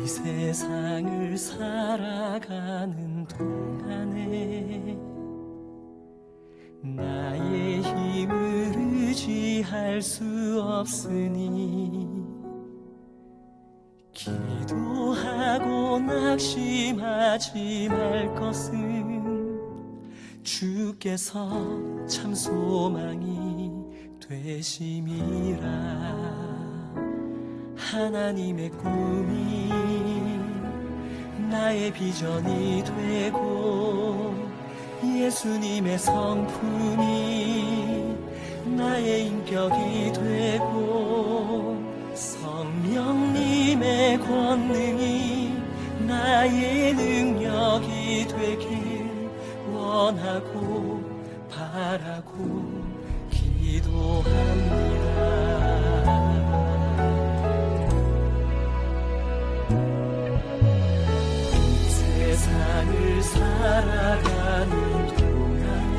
이 세상을 살아가는 동안에 나의 힘을 의지할 수 없으니 기도하고 낙심하지 말 것은 주께서 참 소망이 되심이라. 하나님의 꿈이 나의 비전이 되고 예수님의 성품이 나의 인격이 되고 성령님의 권능이 나의 능력이 되길 원하고 바라고 기도합니다. 세상을 살아가는 동안에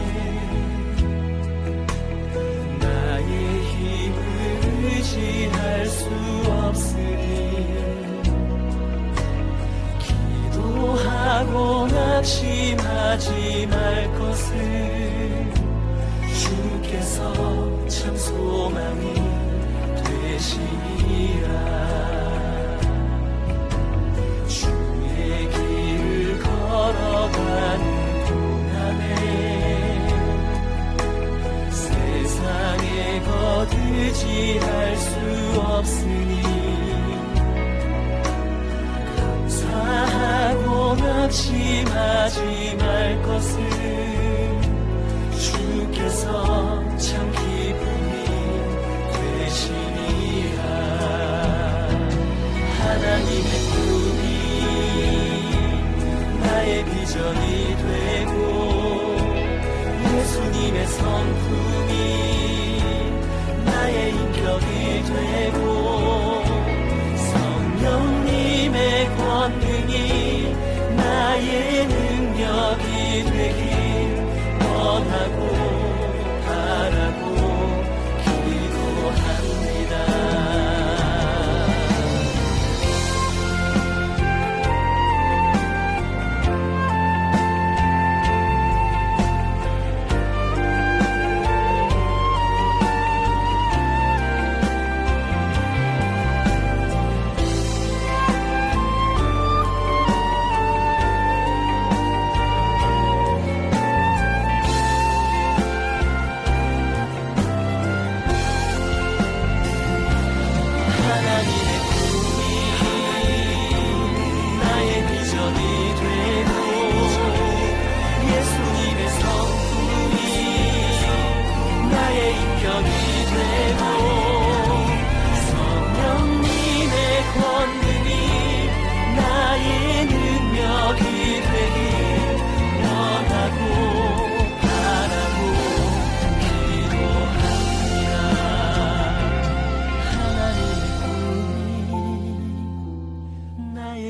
나의 힘을 의지할 수 없으니 기도하고 낙심하지 말 것을 주께서 참 소망이 되시리라. 걸어가는 동안에 세상에 거두지할 수 없으니 감사하고 낙심하지 말 것을 주께서 참 기쁨이 되시니라. 하나님의 꿈이 나의 비전이 되고 예수님의 성품이 나의 인격이 되고 성령님의 권능이 나의 능력이 되길 원하고 바라고 기도합니다.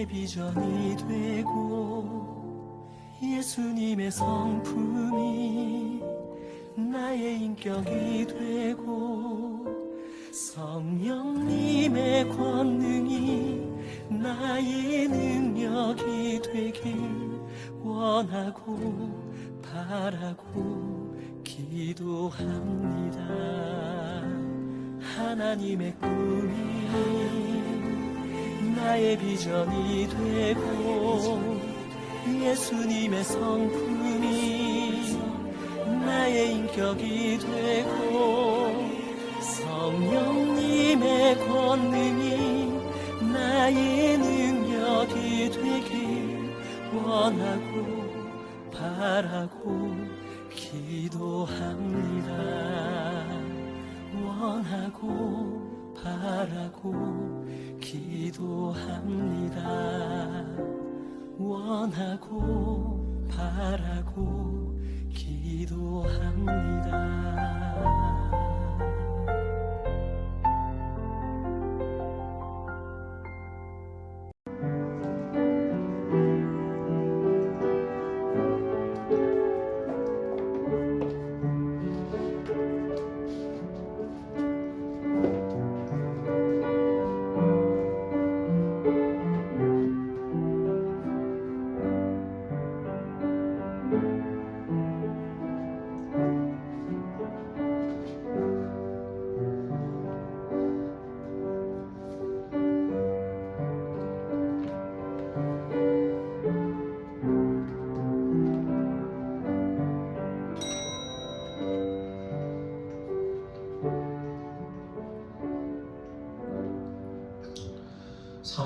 비전이 되고 예수님의 성품이 나의 인격이 되고 성령님의 권능이 나의 능력이 되길 원하고 바라고 기도합니다. 하나님의 꿈이 나의 비전이 되고 예수님의 성품이 나의 인격이 되고 성령님의 권능이 나의 능력이 되길 원하고 바라고 기도합니다. 원하고 바라고 기도합니다. 원하고 바라고 기도합니다.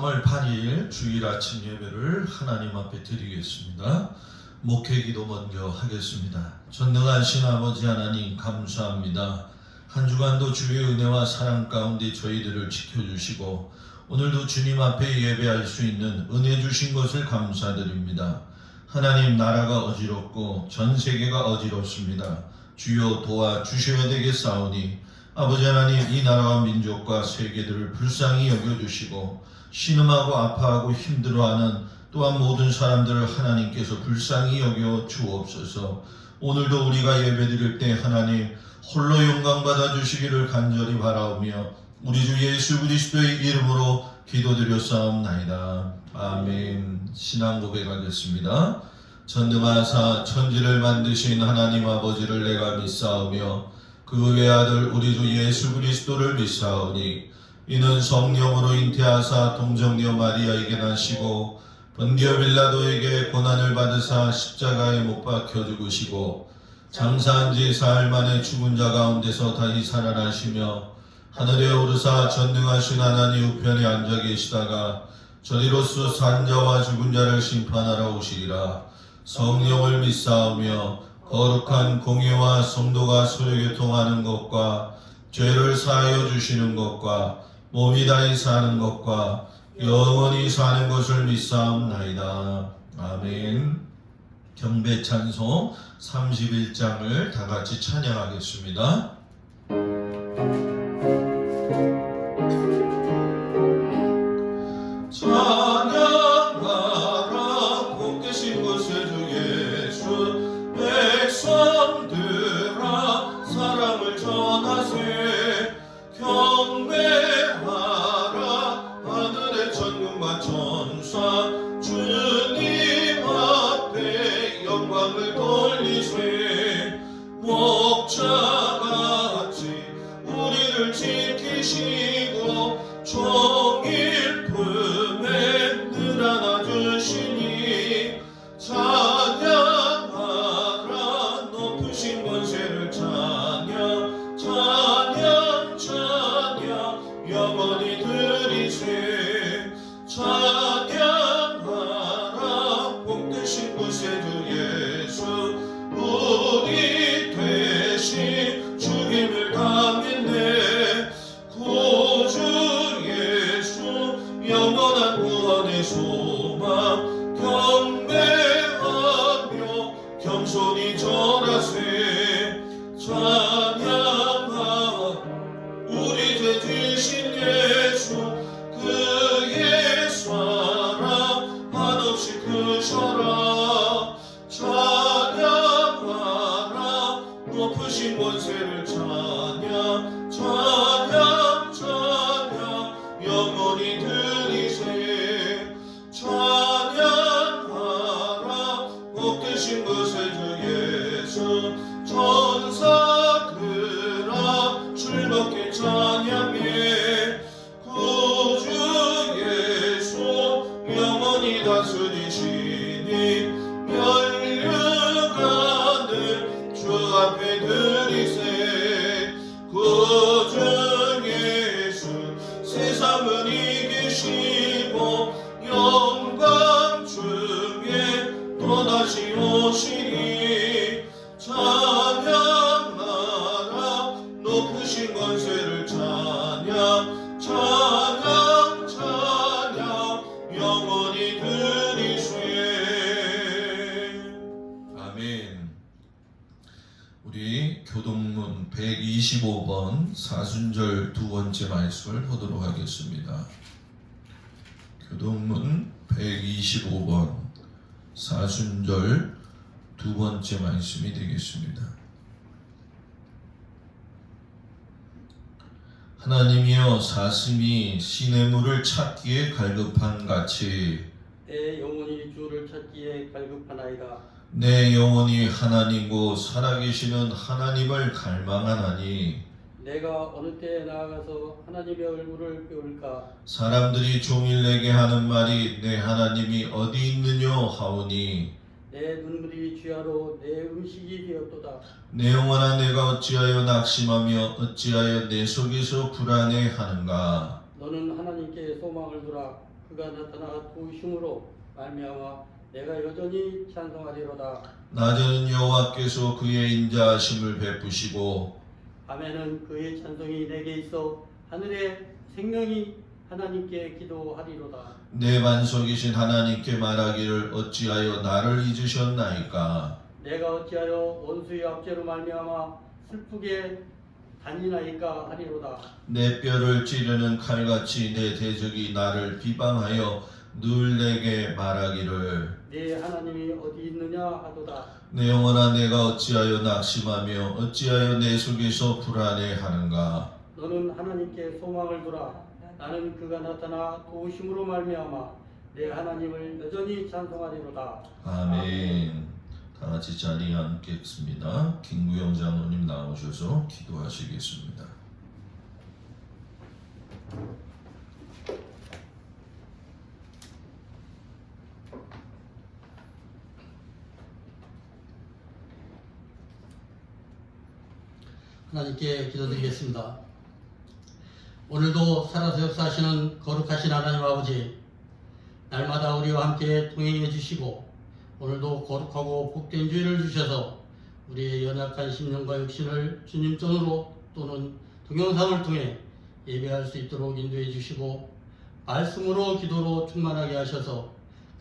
3월 8일 주일 아침 예배를 하나님 앞에 드리겠습니다. 목회 기도 먼저 하겠습니다. 전능하신 아버지 하나님 감사합니다. 한 주간도 주의 은혜와 사랑 가운데 저희들을 지켜주시고 오늘도 주님 앞에 예배할 수 있는 은혜 주신 것을 감사드립니다. 하나님, 나라가 어지럽고 전 세계가 어지럽습니다. 주여 도와주셔야 되겠사오니 아버지 하나님, 이 나라와 민족과 세계들을 불쌍히 여겨주시고 신음하고 아파하고 힘들어하는 또한 모든 사람들을 하나님께서 불쌍히 여겨 주옵소서. 오늘도 우리가 예배드릴 때 하나님 홀로 영광 받아 주시기를 간절히 바라오며 우리 주 예수 그리스도의 이름으로 기도드렸사옵나이다. 아멘. 신앙 고백하겠습니다. 전능하사 천지를 만드신 하나님 아버지를 내가 믿사오며 그 외아들 우리 주 예수 그리스도를 믿사오니 이는 성령으로 잉태하사 동정녀 마리아에게 나시고 본디오 빌라도에게 고난을 받으사 십자가에 못 박혀 죽으시고 장사한 지 사흘 만에 죽은 자 가운데서 다시 살아나시며 하늘에 오르사 전능하신 하나님 우편에 앉아 계시다가 저리로서 산 자와 죽은 자를 심판하러 오시리라. 성령을 믿사오며 거룩한 공의와 성도가 서로교통하는 것과 죄를 사하여 주시는 것과 몸이 다히 사는 것과 영원히 사는 것을 믿사옵나이다. 아멘. 경배 찬송 31장을 다 같이 찬양하겠습니다. 찬양하라 복 계신 곳에 주 예수 백성들아 사랑을 전하세 경배하라 하늘의 천군과 천사 주님 앞에 영광을 돌리세 목자같이 우리를 지키시고 종일 품에 늘 안아주시니 찬양하라 높으신 권세를 찬양 찬양 찬양 영원히 드리세 찬양하라 복되신 구세주 예수 우리 대신 죽임을 당했네 구주 예수 영원한 구원의 소망 경배하며 겸손히 절하세 찬양하 우리 죄 지신 예수 그의 사랑 한없이 크셔라 찬양하라 높으신 권세를 찬양 찬양 찬양 영원히 드리세 찬양하라 복되신 구세주 예수 천사들아 즐겁게 찬양해 구주 예수 영원히 다스리시니 멸류관을 주 앞에 드리세 구주 예수 세상을 이기시고 영광 중에 또다시 오시니 찬양하라 높으신 권세를 찬양 찬양 찬양 영원히 드리세. 아멘. 우리 교동문 125번 사순절 두 번째 말씀을 보도록 하겠습니다. 교동문 125번 사순절 두 번째 말씀이 되겠습니다. 하나님이여 사슴이 시냇물을 찾기에 갈급한 같이 내 영혼이 주를 찾기에 갈급하나이다. 내 영혼이 하나님 곧 살아계시는 하나님을 갈망하나니 내가 어느 때에 나아가서 하나님의 얼굴을 배울까? 사람들이 종일 내게 하는 말이 내 하나님이 어디 있느뇨 하오니 내 눈물이 쥐하로 내 음식이 되었도다. 내 영혼아 내가 어찌하여 낙심하며 어찌하여 내 속에서 불안해하는가. 너는 하나님께 소망을 두라. 그가 나타나 도우심으로 말미암아 내가 여전히 찬송하리로다. 낮에는 여호와께서 그의 인자하심을 베푸시고 밤에는 그의 찬송이 내게 있어 하늘의 생명이 하나님께 기도하리로다. 내 반석이신 하나님께 말하기를 어찌하여 나를 잊으셨나이까. 내가 어찌하여 원수의 압제로 말미암아 슬프게 다니나이까 하리로다. 내 뼈를 찌르는 칼같이 내 대적이 나를 비방하여 늘 내게 말하기를 네 하나님이 어디 있느냐 하도다. 내 영혼아 내가 어찌하여 낙심하며 어찌하여 내 속에서 불안해하는가. 너는 하나님께 소망을 두라. 나는 그가 나타나 도우심으로 말미암아 내 하나님을 여전히 찬송하리로다. 아멘. 다 같이 자리에 앉겠습니다. 김구영 장로님 나오셔서 기도하시겠습니다. 하나님께 기도드리겠습니다. 오늘도 살아서 역사하시는 거룩하신 하나님 아버지, 날마다 우리와 함께 동행해 주시고 오늘도 거룩하고 복된 주일을 주셔서 우리의 연약한 심령과 육신을 주님 전으로 또는 동영상을 통해 예배할 수 있도록 인도해 주시고 말씀으로 기도로 충만하게 하셔서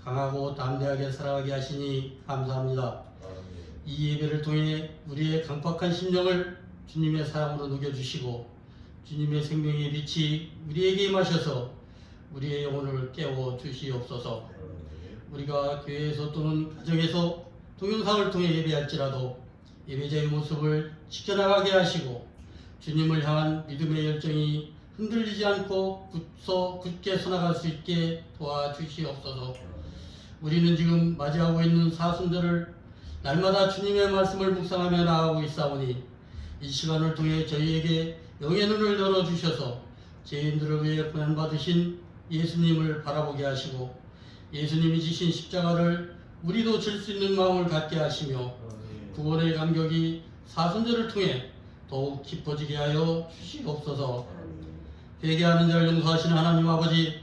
강하고 담대하게 살아가게 하시니 감사합니다. 이 예배를 통해 우리의 강팍한 심령을 주님의 사랑으로 녹여주시고 주님의 생명의 빛이 우리에게 임하셔서 우리의 영혼을 깨워 주시옵소서. 우리가 교회에서 또는 가정에서 동영상을 통해 예배할지라도 예배자의 모습을 지켜나가게 하시고 주님을 향한 믿음의 열정이 흔들리지 않고 굳게 서나갈 수 있게 도와주시옵소서. 우리는 지금 맞이하고 있는 사순절을 날마다 주님의 말씀을 묵상하며 나아가고 있사오니 이 시간을 통해 저희에게 영의 눈을 열어주셔서 죄인들을 위해 고난받으신 예수님을 바라보게 하시고 예수님이 지신 십자가를 우리도 질 수 있는 마음을 갖게 하시며 구원의 감격이 사순절을 통해 더욱 깊어지게 하여 주시옵소서. 회개하는 자를 용서하시는 하나님 아버지,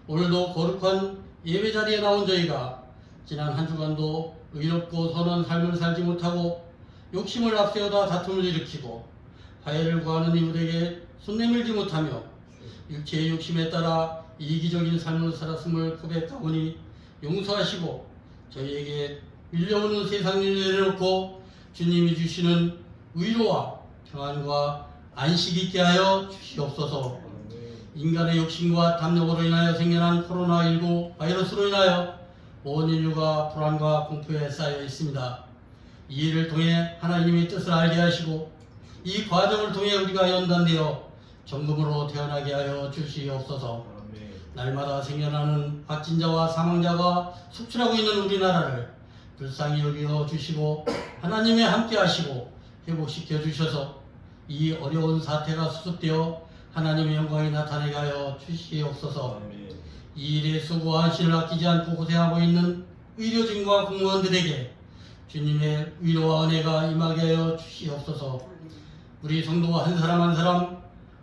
오늘도 거룩한 예배 자리에 나온 저희가 지난 한 주간도 의롭고 선한 삶을 살지 못하고 욕심을 앞세우다 다툼을 일으키고 화해를 구하는 이웃에게 손 내밀지 못하며 육체의 욕심에 따라 이기적인 삶을 살았음을 고백하오니 용서하시고 저희에게 밀려오는 세상 일을 내려놓고 주님이 주시는 위로와 평안과 안식 있게 하여 주시옵소서. 인간의 욕심과 탐욕으로 인하여 생겨난 코로나19 바이러스로 인하여 온 인류가 불안과 공포에 쌓여 있습니다. 이 일을 통해 하나님의 뜻을 알게 하시고 이 과정을 통해 우리가 연단되어 정금으로 태어나게 하여 주시옵소서. 날마다 생겨나는 확진자와 사망자가 속출하고 있는 우리나라를 불쌍히 여겨 주시고 하나님의 함께 하시고 회복시켜 주셔서 이 어려운 사태가 수습되어 하나님의 영광이 나타나게 하여 주시옵소서. 이 일에 수고와 한신을 아끼지 않고 고생하고 있는 의료진과 공무원들에게 주님의 위로와 은혜가 임하게 하여 주시옵소서. 우리 성도 한 사람 한 사람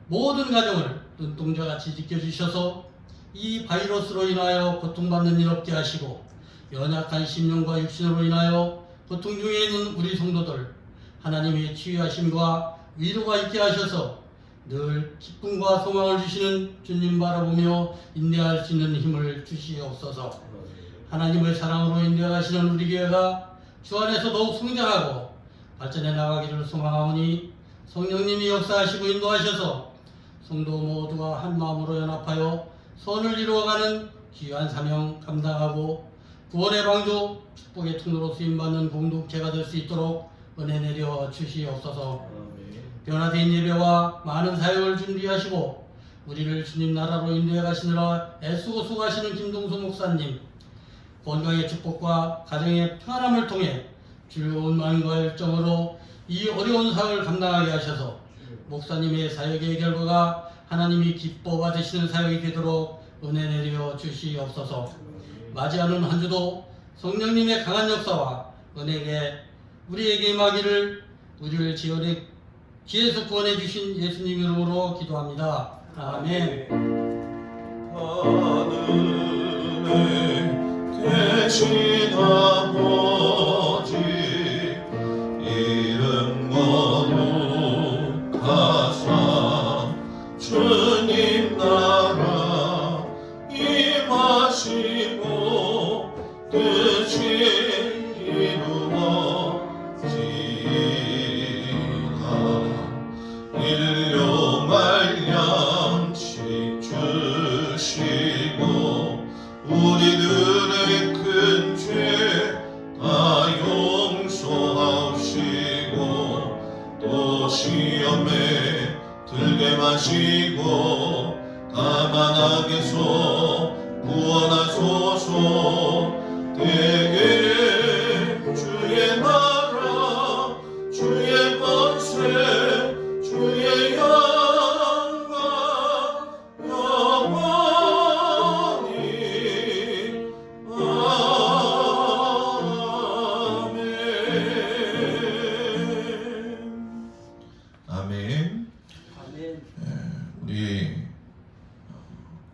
모든 가정을 눈동자같이 지켜주셔서 이 바이러스로 인하여 고통받는 일 없게 하시고 연약한 심령과 육신으로 인하여 고통 중에 있는 우리 성도들 하나님의 치유하심과 위로가 있게 하셔서 늘 기쁨과 소망을 주시는 주님 바라보며 인내할 수 있는 힘을 주시옵소서. 하나님의 사랑으로 인내하시는 우리 교회가 주 안에서 더욱 성장하고 발전해 나가기를 소망하오니 성령님이 역사하시고 인도하셔서 성도 모두가 한 마음으로 연합하여 선을 이루어가는 귀한 사명 감당하고 구원의 방주 축복의 통로로 쓰임받는 공동체가 될 수 있도록 은혜 내려 주시옵소서. 변화된 예배와 많은 사역을 준비하시고 우리를 주님 나라로 인도해 가시느라 애쓰고 수고하시는 김동수 목사님, 건강의 축복과 가정의 평안함을 통해 즐거운 마음과 열정으로 이 어려운 사역을 감당하게 하셔서 목사님의 사역의 결과가 하나님이 기뻐 받으시는 사역이 되도록 은혜 내려 주시옵소서. 맞이하는 한 주도 성령님의 강한 역사와 은혜에 우리에게 임하기를 우리를 지혜에서 구원해 주신 예수님 이름으로 기도합니다. 아멘. 하늘에 계신 아버지 이름 거룩하사 주님 나라 임하시고 뜻이 이루어지라. 일용할 양식 주시고 우리들의 큰 죄 다 용서하시고 또 시험에 들게 마시고 다만 악에서 구원하소서. 대개 주의 나라 주의 권세 주의 영광 영원히 아멘. 아멘. 우리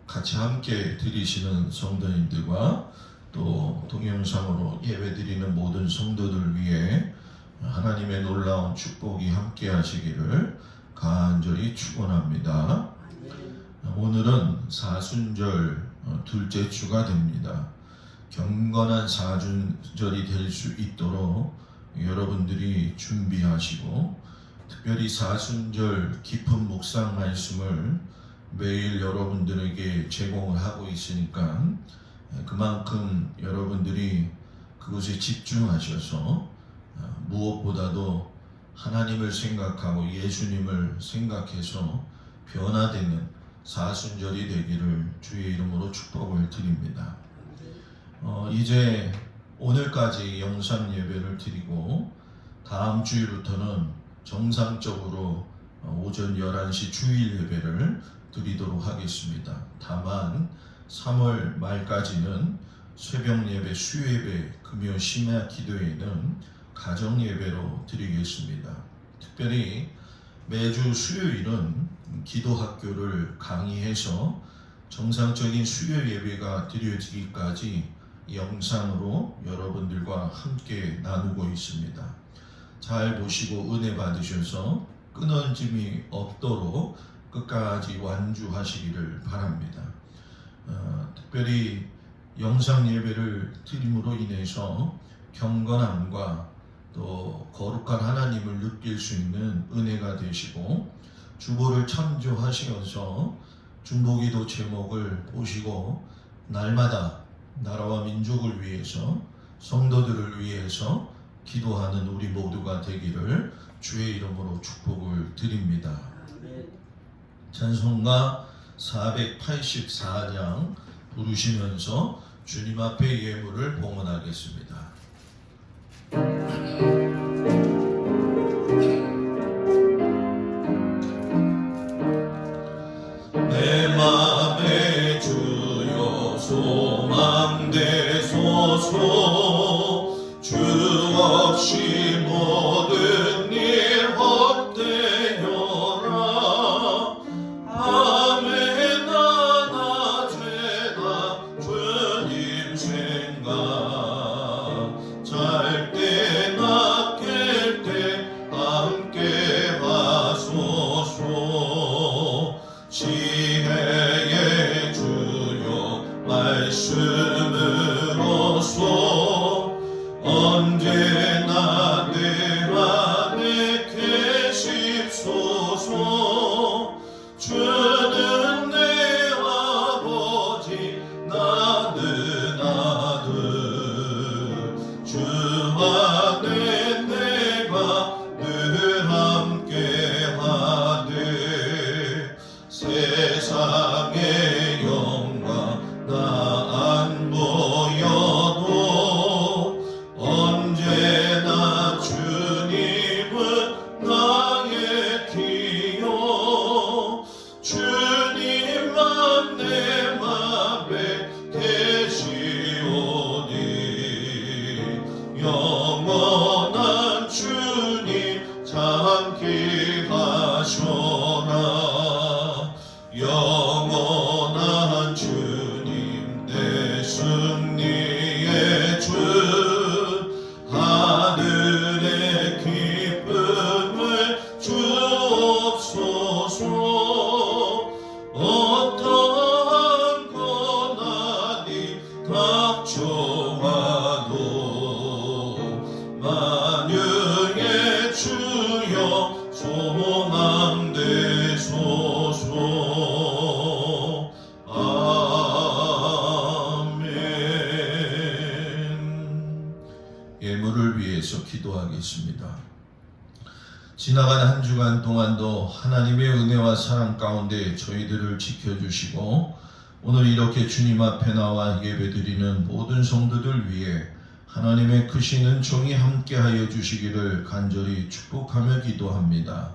같이 함께 드리시는 성도님들과 또 동영상으로 예배드리는 모든 성도들 위해 하나님의 놀라운 축복이 함께 하시기를 간절히 축원합니다. 오늘은 사순절 둘째 주가 됩니다. 경건한 사순절이 될 수 있도록 여러분들이 준비하시고 특별히 사순절 깊은 묵상 말씀을 매일 여러분들에게 제공을 하고 있으니까 그만큼 여러분들이 그것에 집중하셔서 무엇보다도 하나님을 생각하고 예수님을 생각해서 변화되는 사순절이 되기를 주의 이름으로 축복을 드립니다. 이제 오늘까지 영상 예배를 드리고 다음 주일부터는 정상적으로 오전 11시 주일 예배를 드리도록 하겠습니다. 다만 3월 말까지는 새벽 예배, 수요 예배, 금요 심야 기도회는 가정 예배로 드리겠습니다. 특별히 매주 수요일은 기도학교를 강의해서 정상적인 수요 예배가 드려지기까지 영상으로 여러분들과 함께 나누고 있습니다. 잘 보시고 은혜 받으셔서 끊어짐이 없도록 끝까지 완주하시기를 바랍니다. 특별히 영상 예배를 드림으로 인해서 경건함과 또 거룩한 하나님을 느낄 수 있는 은혜가 되시고 주보를 참조하시면서 중보기도 제목을 보시고 날마다 나라와 민족을 위해서 성도들을 위해서 기도하는 우리 모두가 되기를 주의 이름으로 축복을 드립니다. 찬송가 484장 부르시면서 주님 앞에 예물을 봉헌하겠습니다. 내 맘에 주여 소망 되소서. 주 없이 모든 일 헛되어라. 밤에나 낮에나 주님 생각 잘 때나 깰 때 함께 하소서. 지혜의 주여 말씀으로써 언제나 위해서 기도하겠습니다. 지나간 한 주간 동안도 하나님의 은혜와 사랑 가운데 저희들을 지켜주시고 오늘 이렇게 주님 앞에 나와 예배드리는 모든 성도들 위해 하나님의 크신 은총이 함께하여 주시기를 간절히 축복하며 기도합니다.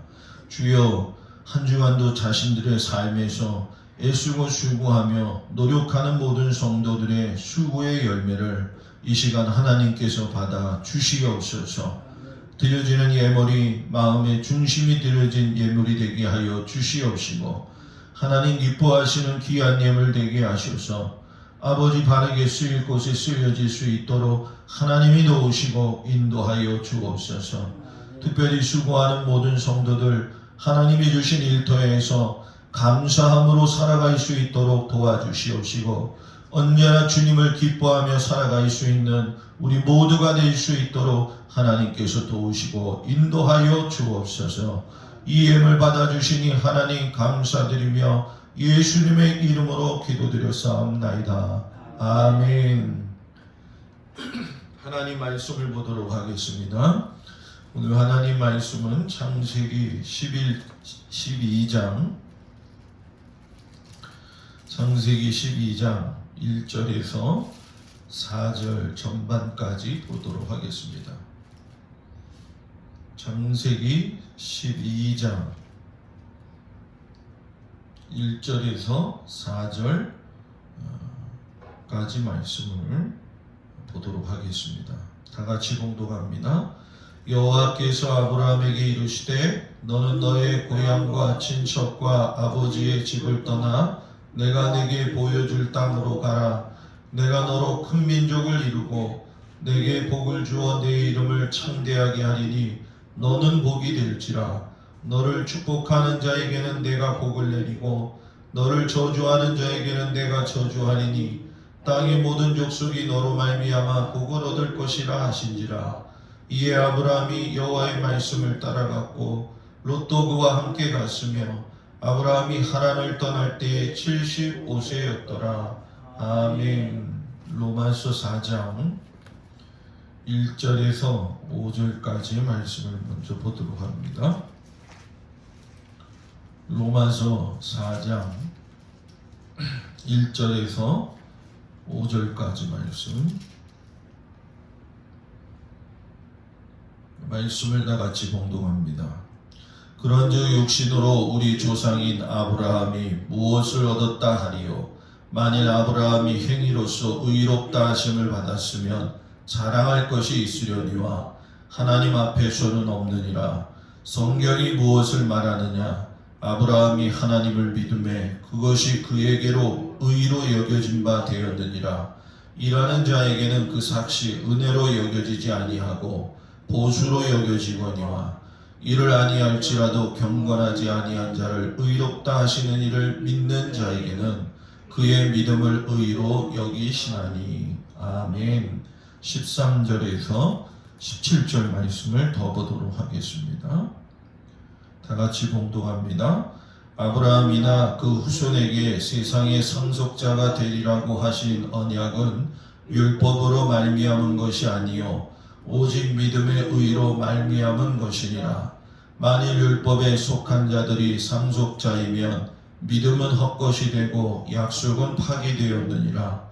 주여, 한 주간도 자신들의 삶에서 애쓰고 수고하며 노력하는 모든 성도들의 수고의 열매를 이 시간 하나님께서 받아 주시옵소서. 드려지는 예물이 마음의 중심이 드려진 예물이 되게 하여 주시옵시고 하나님 기뻐하시는 귀한 예물 되게 하셔서 아버지 바르게 쓰일 곳에 쓰여질 수 있도록 하나님이 도우시고 인도하여 주옵소서. 특별히 수고하는 모든 성도들 하나님이 주신 일터에서 감사함으로 살아갈 수 있도록 도와주시옵시고 언제나 주님을 기뻐하며 살아갈 수 있는 우리 모두가 될 수 있도록 하나님께서 도우시고 인도하여 주옵소서. 이 예물 받아주시니 하나님 감사드리며 예수님의 이름으로 기도드렸사옵나이다. 아멘. 하나님 말씀을 보도록 하겠습니다. 오늘 하나님 말씀은 창세기 12장 1절에서 4절 전반까지 보도록 하겠습니다. 창세기 12장 1절에서 4절까지 말씀을 보도록 하겠습니다. 다 같이 봉독합니다. 여호와께서 아브라함에게 이르시되 너는 너의 고향과 친척과 아버지의 집을 떠나 내가 네게 보여줄 땅으로 가라. 내가 너로 큰 민족을 이루고 내게 복을 주어 내 이름을 창대하게 하리니 너는 복이 될지라. 너를 축복하는 자에게는 내가 복을 내리고 너를 저주하는 자에게는 내가 저주하리니 땅의 모든 족속이 너로 말미암아 복을 얻을 것이라 하신지라. 이에 아브라함이 여호와의 말씀을 따라갔고 롯도 그와 함께 갔으며 아브라함이 하란을 떠날 때에 75세였더라. 아멘. 로마서 4장 1절에서 5절까지의 말씀을 먼저 보도록 합니다. 로마서 4장 1절에서 5절까지 말씀을 다 같이 봉독합니다. 그런즉 육신으로 우리 조상인 아브라함이 무엇을 얻었다 하리요? 만일 아브라함이 행위로서 의롭다 하심을 받았으면 자랑할 것이 있으려니와 하나님 앞에서는 없느니라. 성경이 무엇을 말하느냐? 아브라함이 하나님을 믿음에 그것이 그에게로 의로 여겨진 바 되었느니라. 일하는 자에게는 그 삭시 은혜로 여겨지지 아니하고 보수로 여겨지거니와 이를 아니할지라도 경건하지 아니한 자를 의롭다 하시는 이를 믿는 자에게는 그의 믿음을 의로 여기시나니. 아멘. 13절에서 17절 말씀을 더 보도록 하겠습니다. 다 같이 봉독합니다. 아브라함이나 그 후손에게 세상의 상속자가 되리라고 하신 언약은 율법으로 말미암은 것이 아니요 오직 믿음의 의로 말미암은 것이니라. 만일 율법에 속한 자들이 상속자이면 믿음은 헛것이 되고 약속은 파기되었느니라.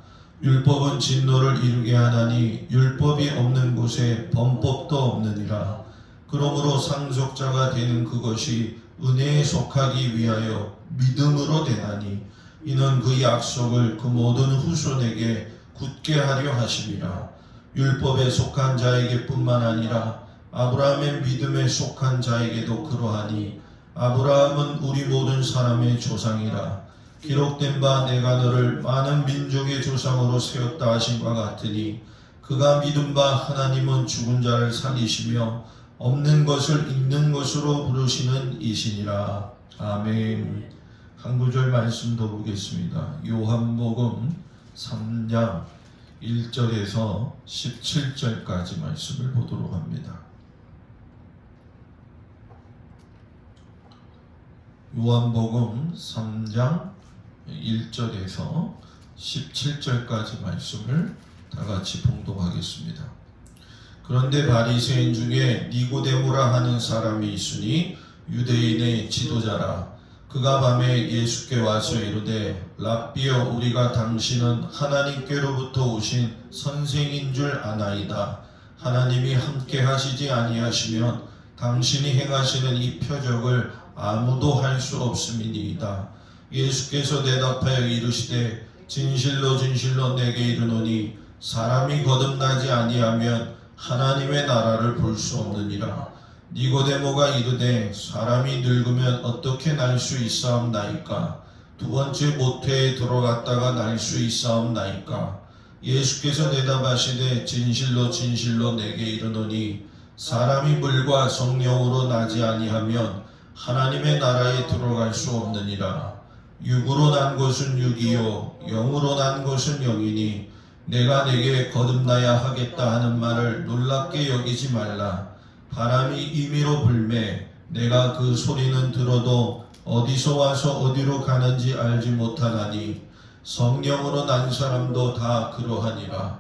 율법은 진노를 이루게 하나니 율법이 없는 곳에 범법도 없느니라. 그러므로 상속자가 되는 그것이 은혜에 속하기 위하여 믿음으로 되나니 이는 그 약속을 그 모든 후손에게 굳게 하려 하심이라. 율법에 속한 자에게 뿐만 아니라 아브라함의 믿음에 속한 자에게도 그러하니 아브라함은 우리 모든 사람의 조상이라. 기록된 바 내가 너를 많은 민족의 조상으로 세웠다 하신 바 같으니 그가 믿은 바 하나님은 죽은 자를 살리시며 없는 것을 있는 것으로 부르시는 이시니라. 아멘. 한 구절 말씀 더 보겠습니다. 요한복음 3장 1절에서 17절까지 말씀을 보도록 합니다. 요한복음 3장 1절에서 17절까지 말씀을 다 같이 봉독하겠습니다. 그런데 바리새인 중에 니고데모라 하는 사람이 있으니 유대인의 지도자라. 그가 밤에 예수께 와서 이르되 랍비여, 우리가 당신은 하나님께로부터 오신 선생인 줄 아나이다. 하나님이 함께 하시지 아니하시면 당신이 행하시는 이 표적을 아무도 할 수 없음이니이다. 예수께서 대답하여 이르시되 진실로 진실로 내게 이르노니 사람이 거듭나지 아니하면 하나님의 나라를 볼 수 없느니라. 니고데모가 이르되 사람이 늙으면 어떻게 날 수 있사옵나이까? 두 번째 모태에 들어갔다가 날 수 있사옵나이까? 예수께서 대답하시되 진실로 진실로 내게 이르노니 사람이 물과 성령으로 나지 아니하면 하나님의 나라에 들어갈 수 없느니라. 육으로 난 것은 육이요 영으로 난 것은 영이니 내가 내게 거듭나야 하겠다 하는 말을 놀랍게 여기지 말라. 바람이 임의로 불매 내가 그 소리는 들어도 어디서 와서 어디로 가는지 알지 못하나니 성령으로 난 사람도 다 그러하니라.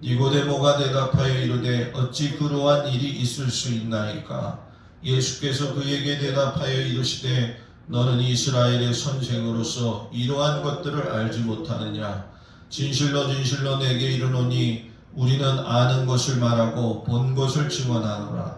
니고데모가 대답하여 이르되 어찌 그러한 일이 있을 수 있나이까? 예수께서 그에게 대답하여 이르시되 너는 이스라엘의 선생으로서 이러한 것들을 알지 못하느냐? 진실로 진실로 내게 이르노니 우리는 아는 것을 말하고 본 것을 증언하노라.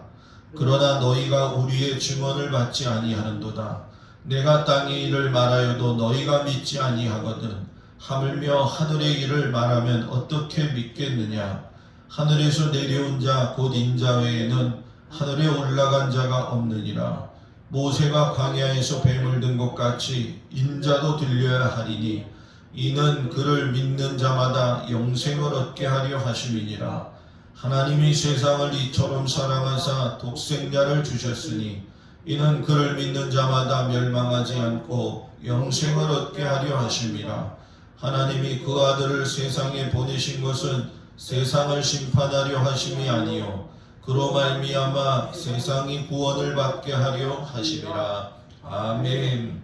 그러나 너희가 우리의 증언을 받지 아니하는도다. 내가 땅의 일을 말하여도 너희가 믿지 아니하거든. 하물며 하늘의 일을 말하면 어떻게 믿겠느냐? 하늘에서 내려온 자 곧 인자 외에는 하늘에 올라간 자가 없느니라. 모세가 광야에서 뱀을 든 것 같이 인자도 들려야 하리니 이는 그를 믿는 자마다 영생을 얻게 하려 하심이니라. 하나님이 세상을 이처럼 사랑하사 독생자를 주셨으니 이는 그를 믿는 자마다 멸망하지 않고 영생을 얻게 하려 하심이라. 하나님이 그 아들을 세상에 보내신 것은 세상을 심판하려 하심이 아니요 그로 말미암아 세상이 구원을 받게 하려 하심이라. 아멘.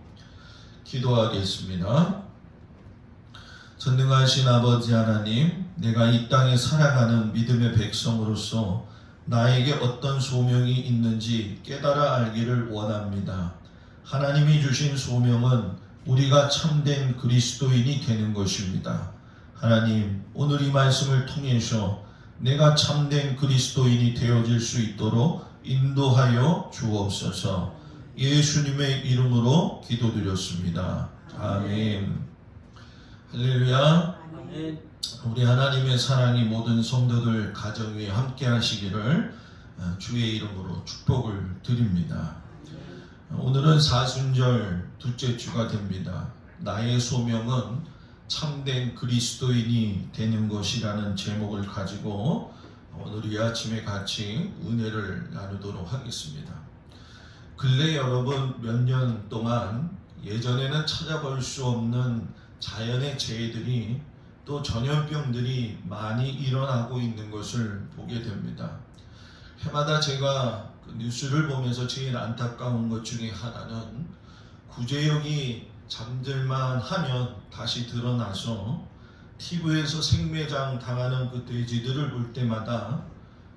기도하겠습니다. 전능하신 아버지 하나님, 내가 이 땅에 살아가는 믿음의 백성으로서 나에게 어떤 소명이 있는지 깨달아 알기를 원합니다. 하나님이 주신 소명은 우리가 참된 그리스도인이 되는 것입니다. 하나님, 오늘 이 말씀을 통해서 내가 참된 그리스도인이 되어질 수 있도록 인도하여 주옵소서. 예수님의 이름으로 기도드렸습니다. 아멘. 할렐루야. 아멘. 우리 하나님의 사랑이 모든 성도들 가정 위에 함께 하시기를 주의 이름으로 축복을 드립니다. 오늘은 사순절 둘째 주가 됩니다. 나의 소명은 참된 그리스도인이 되는 것이라는 제목을 가지고 오늘 이 아침에 같이 은혜를 나누도록 하겠습니다. 근래 여러분 몇 년 동안 예전에는 찾아볼 수 없는 자연의 재해들이 또 전염병들이 많이 일어나고 있는 것을 보게 됩니다. 해마다 제가 그 뉴스를 보면서 제일 안타까운 것 중에 하나는 구제역이 잠들만 하면 다시 드러나서 TV에서 생매장 당하는 그 돼지들을 볼 때마다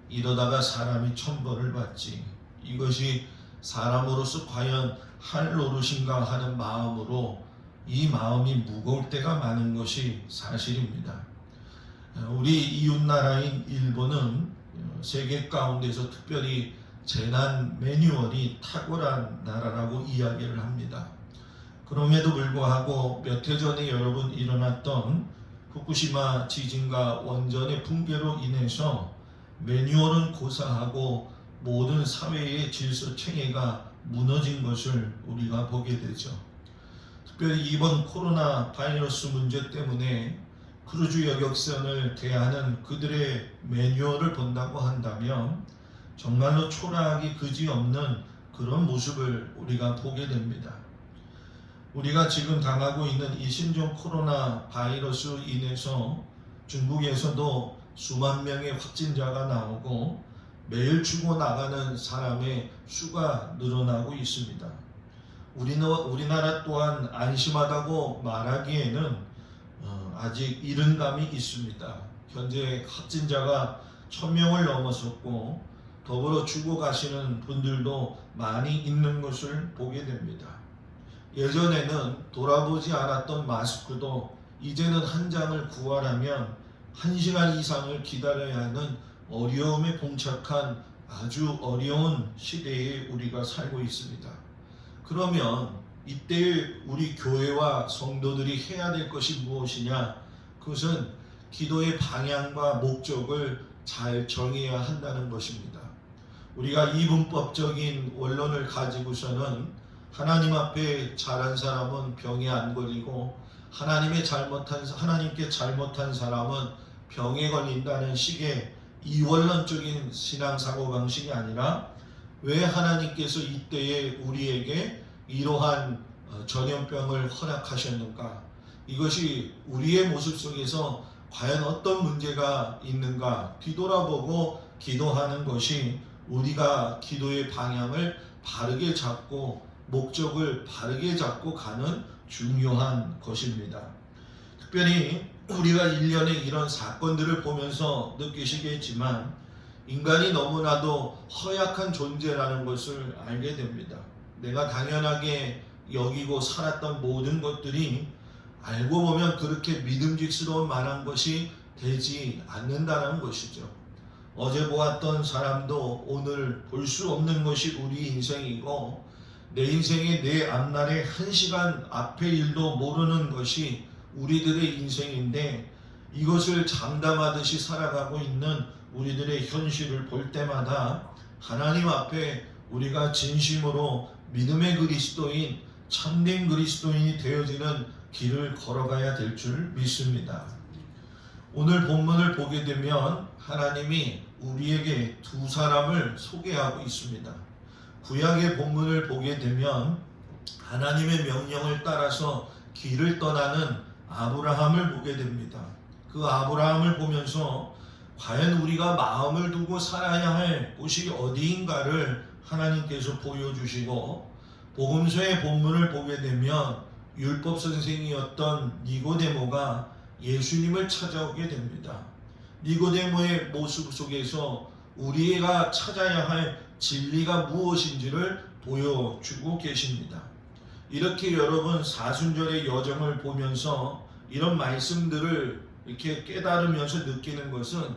이러다가 사람이 천벌을 받지, 이것이 사람으로서 과연 할 노릇인가 하는 마음으로 이 마음이 무거울 때가 많은 것이 사실입니다. 우리 이웃나라인 일본은 세계 가운데서 특별히 재난 매뉴얼이 탁월한 나라라고 이야기를 합니다. 그럼에도 불구하고 몇 해 전에 여러분 일어났던 후쿠시마 지진과 원전의 붕괴로 인해서 매뉴얼은 고사하고 모든 사회의 질서 체계가 무너진 것을 우리가 보게 되죠. 특별히 이번 코로나 바이러스 문제 때문에 크루즈 여객선을 대하는 그들의 매뉴얼을 본다고 한다면 정말로 초라하기 그지없는 그런 모습을 우리가 보게 됩니다. 우리가 지금 당하고 있는 이 신종 코로나 바이러스로 인해서 중국에서도 수만 명의 확진자가 나오고 매일 죽어나가는 사람의 수가 늘어나고 있습니다. 우리나라 또한 안심하다고 말하기에는 아직 이른 감이 있습니다. 현재 확진자가 1000명을 넘어섰고 더불어 죽어가시는 분들도 많이 있는 것을 보게 됩니다. 예전에는 돌아보지 않았던 마스크도 이제는 한 장을 구하려면 1시간 이상을 기다려야 하는 어려움에 봉착한 아주 어려운 시대에 우리가 살고 있습니다. 그러면 이때 우리 교회와 성도들이 해야 될 것이 무엇이냐? 그것은 기도의 방향과 목적을 잘 정해야 한다는 것입니다. 우리가 이분법적인 원론을 가지고서는 하나님 앞에 잘한 사람은 병에 안 걸리고 하나님께 잘못한 사람은 병에 걸린다는 식의 이원론적인 신앙 사고방식이 아니라 왜 하나님께서 이때에 우리에게 이러한 전염병을 허락하셨는가? 이것이 우리의 모습 속에서 과연 어떤 문제가 있는가 뒤돌아보고 기도하는 것이 우리가 기도의 방향을 바르게 잡고 목적을 바르게 잡고 가는 중요한 것입니다. 특별히 우리가 1년에 이런 사건들을 보면서 느끼시겠지만 인간이 너무나도 허약한 존재라는 것을 알게 됩니다. 내가 당연하게 여기고 살았던 모든 것들이 알고 보면 그렇게 믿음직스러운 만한 것이 되지 않는다는 것이죠. 어제 보았던 사람도 오늘 볼 수 없는 것이 우리 인생이고 내 인생의 내 앞날의 1시간 앞의 일도 모르는 것이 우리들의 인생인데 이것을 장담하듯이 살아가고 있는 우리들의 현실을 볼 때마다 하나님 앞에 우리가 진심으로 믿음의 그리스도인, 참된 그리스도인이 되어지는 길을 걸어가야 될 줄 믿습니다. 오늘 본문을 보게 되면 하나님이 우리에게 두 사람을 소개하고 있습니다. 구약의 본문을 보게 되면 하나님의 명령을 따라서 길을 떠나는 아브라함을 보게 됩니다. 그 아브라함을 보면서 과연 우리가 마음을 두고 살아야 할 곳이 어디인가를 하나님께서 보여주시고 복음서의 본문을 보게 되면 율법 선생이었던 니고데모가 예수님을 찾아오게 됩니다. 니고데모의 모습 속에서 우리가 찾아야 할 진리가 무엇인지를 보여주고 계십니다. 이렇게 여러분 사순절의 여정을 보면서 이런 말씀들을 이렇게 깨달으면서 느끼는 것은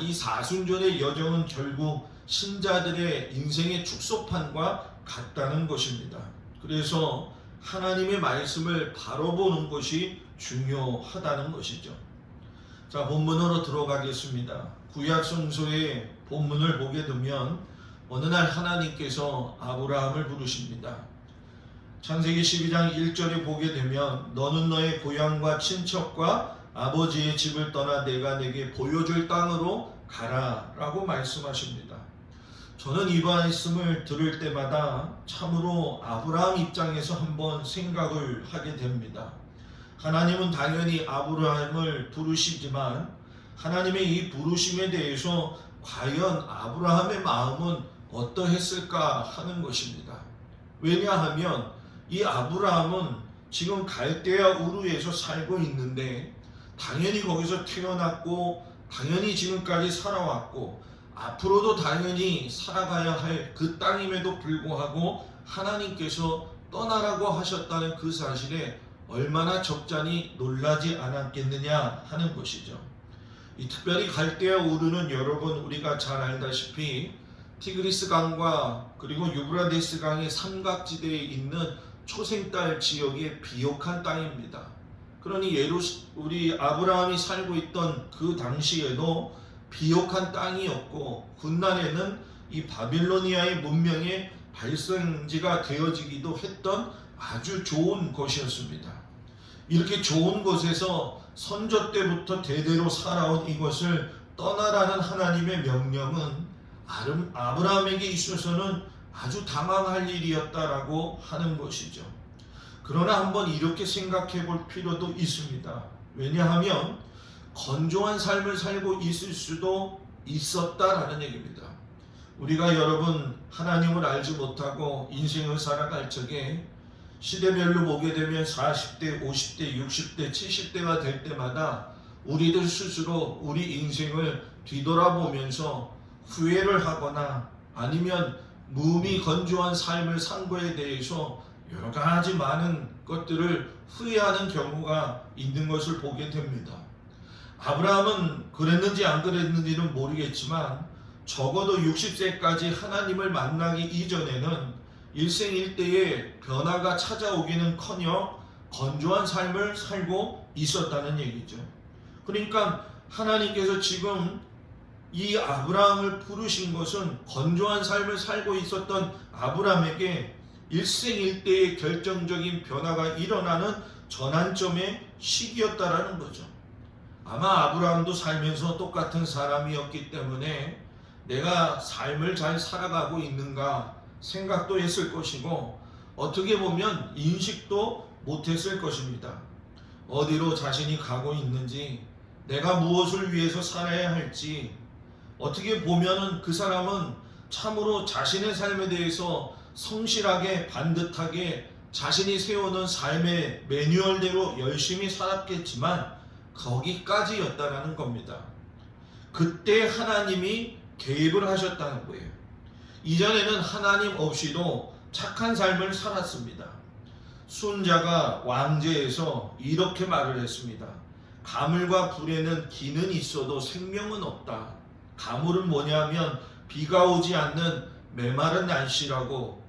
이 사순절의 여정은 결국 신자들의 인생의 축소판과 같다는 것입니다. 그래서 하나님의 말씀을 바로 보는 것이 중요하다는 것이죠. 자, 본문으로 들어가겠습니다. 구약 성서의 본문을 보게 되면 어느 날 하나님께서 아브라함을 부르십니다. 창세기 12장 1절에 보게 되면 너는 너의 고향과 친척과 아버지의 집을 떠나 내가 내게 보여줄 땅으로 가라 라고 말씀하십니다. 저는 이 말씀을 들을 때마다 참으로 아브라함 입장에서 한번 생각을 하게 됩니다. 하나님은 당연히 아브라함을 부르시지만 하나님의 이 부르심에 대해서 과연 아브라함의 마음은 어떠했을까 하는 것입니다. 왜냐하면 이 아브라함은 지금 갈대아 우르에서 살고 있는데 당연히 거기서 태어났고 당연히 지금까지 살아왔고 앞으로도 당연히 살아가야 할 그 땅임에도 불구하고 하나님께서 떠나라고 하셨다는 그 사실에 얼마나 적잖이 놀라지 않았겠느냐 하는 것이죠. 이 특별히 갈대아 우르는 여러분 우리가 잘 알다시피 티그리스 강과 그리고 유브라데스 강의 삼각지대에 있는 초생딸 지역의 비옥한 땅입니다. 그러니 우리 아브라함이 살고 있던 그 당시에도 비옥한 땅이었고 훗날에는 이 바빌로니아의 문명의 발생지가 되어지기도 했던 아주 좋은 곳이었습니다. 이렇게 좋은 곳에서 선조 때부터 대대로 살아온 이것을 떠나라는 하나님의 명령은 아브라함에게 있어서는 아주 당황할 일이었다라고 하는 것이죠. 그러나 한번 이렇게 생각해 볼 필요도 있습니다. 왜냐하면 건조한 삶을 살고 있을 수도 있었다라는 얘기입니다. 우리가 여러분 하나님을 알지 못하고 인생을 살아갈 적에 시대별로 보게 되면 40대, 50대, 60대, 70대가 될 때마다 우리들 스스로 우리 인생을 뒤돌아보면서 후회를 하거나 아니면 무미 건조한 삶을 산 거에 대해서 여러 가지 많은 것들을 후회하는 경우가 있는 것을 보게 됩니다. 아브라함은 그랬는지 안 그랬는지는 모르겠지만 적어도 60세까지 하나님을 만나기 이전에는 일생일대의 변화가 찾아오기는커녕 건조한 삶을 살고 있었다는 얘기죠. 그러니까 하나님께서 지금 이 아브라함을 부르신 것은 건조한 삶을 살고 있었던 아브라함에게 일생일대의 결정적인 변화가 일어나는 전환점의 시기였다라는 거죠. 아마 아브라함도 살면서 똑같은 사람이었기 때문에 내가 삶을 잘 살아가고 있는가 생각도 했을 것이고 어떻게 보면 인식도 못했을 것입니다. 어디로 자신이 가고 있는지, 내가 무엇을 위해서 살아야 할지, 어떻게 보면은 그 사람은 참으로 자신의 삶에 대해서 성실하게 반듯하게 자신이 세우는 삶의 매뉴얼대로 열심히 살았겠지만 거기까지였다라는 겁니다. 그때 하나님이 개입을 하셨다는 거예요. 이전에는 하나님 없이도 착한 삶을 살았습니다. 순자가 왕제에서 이렇게 말을 했습니다. 가물과 불에는 기는 있어도 생명은 없다. 가물은 뭐냐면 비가 오지 않는 메마른 날씨라고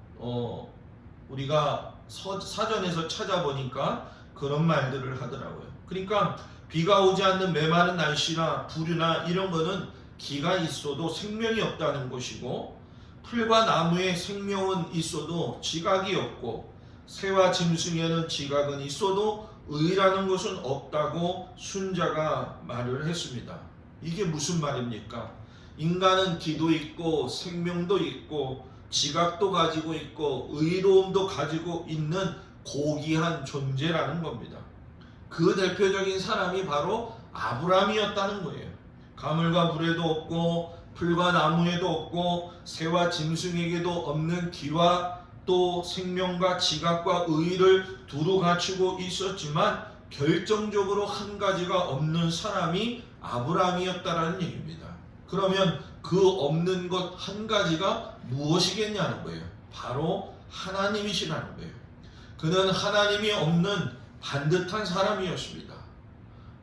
우리가 사전에서 찾아보니까 그런 말들을 하더라고요. 그러니까 비가 오지 않는 메마른 날씨나 불이나 이런 거는 기가 있어도 생명이 없다는 것이고, 풀과 나무에 생명은 있어도 지각이 없고, 새와 짐승에는 지각은 있어도 의라는 것은 없다고 순자가 말을 했습니다. 이게 무슨 말입니까? 인간은 기도 있고 생명도 있고 지각도 가지고 있고 의로움도 가지고 있는 고귀한 존재라는 겁니다. 그 대표적인 사람이 바로 아브라함이었다는 거예요. 가물과 불에도 없고 풀과 나무에도 없고 새와 짐승에게도 없는 기와 또 생명과 지각과 의를 두루 갖추고 있었지만 결정적으로 한 가지가 없는 사람이 아브라함이었다라는 얘기입니다. 그러면 그 없는 것 한 가지가 무엇이겠냐는 거예요. 바로 하나님이시라는 거예요. 그는 하나님이 없는 반듯한 사람이었습니다.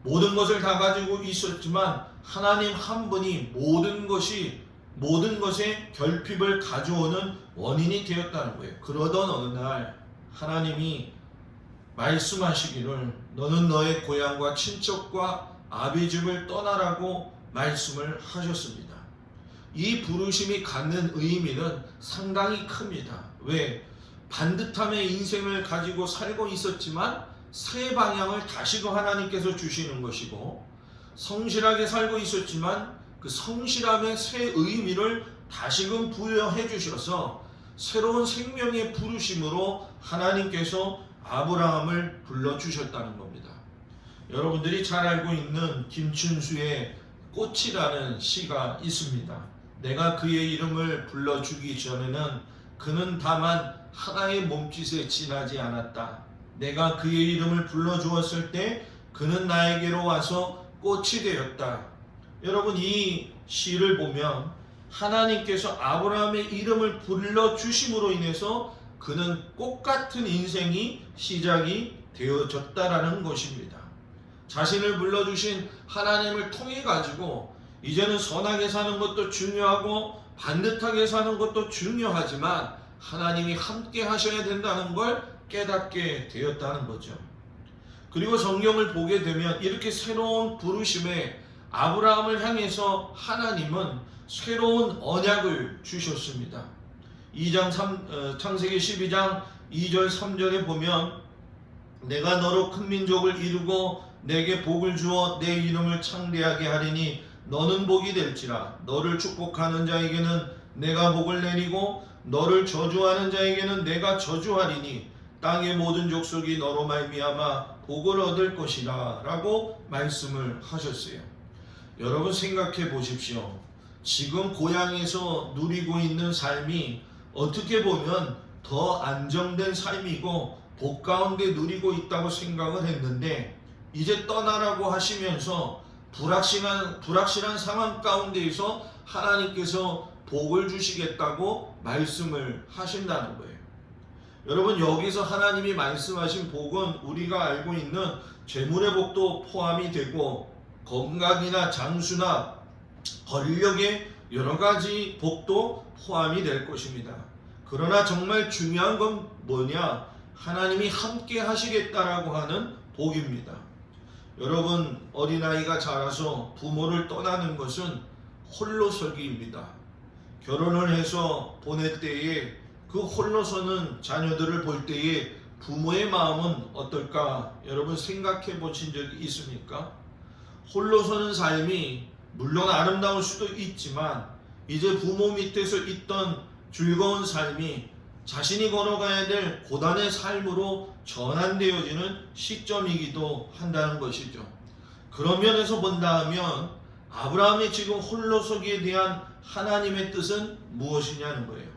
모든 것을 다 가지고 있었지만 하나님 한 분이 모든 것의 결핍을 가져오는 원인이 되었다는 거예요. 그러던 어느 날 하나님이 말씀하시기를 너는 너의 고향과 친척과 아비집을 떠나라고 말씀을 하셨습니다. 이 부르심이 갖는 의미는 상당히 큽니다. 왜? 반듯함의 인생을 가지고 살고 있었지만 새 방향을 다시금 하나님께서 주시는 것이고, 성실하게 살고 있었지만 그 성실함의 새 의미를 다시금 부여해 주셔서 새로운 생명의 부르심으로 하나님께서 아브라함을 불러주셨다는 겁니다. 여러분들이 잘 알고 있는 김춘수의 꽃이라는 시가 있습니다. 내가 그의 이름을 불러주기 전에는 그는 다만 하나의 몸짓에 지나지 않았다. 내가 그의 이름을 불러주었을 때 그는 나에게로 와서 꽃이 되었다. 여러분, 이 시를 보면 하나님께서 아브라함의 이름을 불러주심으로 인해서 그는 꽃 같은 인생이 시작이 되어졌다라는 것입니다. 자신을 불러주신 하나님을 통해 가지고 이제는 선하게 사는 것도 중요하고 반듯하게 사는 것도 중요하지만 하나님이 함께 하셔야 된다는 걸 깨닫게 되었다는 거죠. 그리고 성경을 보게 되면 이렇게 새로운 부르심에 아브라함을 향해서 하나님은 새로운 언약을 주셨습니다. 창세기 12장 2절 3절에 보면 내가 너로 큰 민족을 이루고 내게 복을 주어 내 이름을 창대하게 하리니 너는 복이 될지라. 너를 축복하는 자에게는 내가 복을 내리고 너를 저주하는 자에게는 내가 저주하리니 땅의 모든 족속이 너로 말미암아 복을 얻을 것이라 라고 말씀을 하셨어요. 여러분 생각해 보십시오. 지금 고향에서 누리고 있는 삶이 어떻게 보면 더 안정된 삶이고 복 가운데 누리고 있다고 생각을 했는데 이제 떠나라고 하시면서 불확실한 상황 가운데에서 하나님께서 복을 주시겠다고 말씀을 하신다는 거예요. 여러분, 여기서 하나님이 말씀하신 복은 우리가 알고 있는 재물의 복도 포함이 되고 건강이나 장수나 권력의 여러 가지 복도 포함이 될 것입니다. 그러나 정말 중요한 건 뭐냐? 하나님이 함께 하시겠다라고 하는 복입니다. 여러분, 어린아이가 자라서 부모를 떠나는 것은 홀로서기입니다. 결혼을 해서 보낼 때에 그 홀로서는 자녀들을 볼 때에 부모의 마음은 어떨까? 여러분 생각해 보신 적이 있습니까? 홀로서는 삶이 물론 아름다울 수도 있지만 이제 부모 밑에서 있던 즐거운 삶이 자신이 걸어가야 될 고단의 삶으로 전환되어지는 시점이기도 한다는 것이죠. 그런 면에서 본다면 아브라함이 지금 홀로서기에 대한 하나님의 뜻은 무엇이냐는 거예요.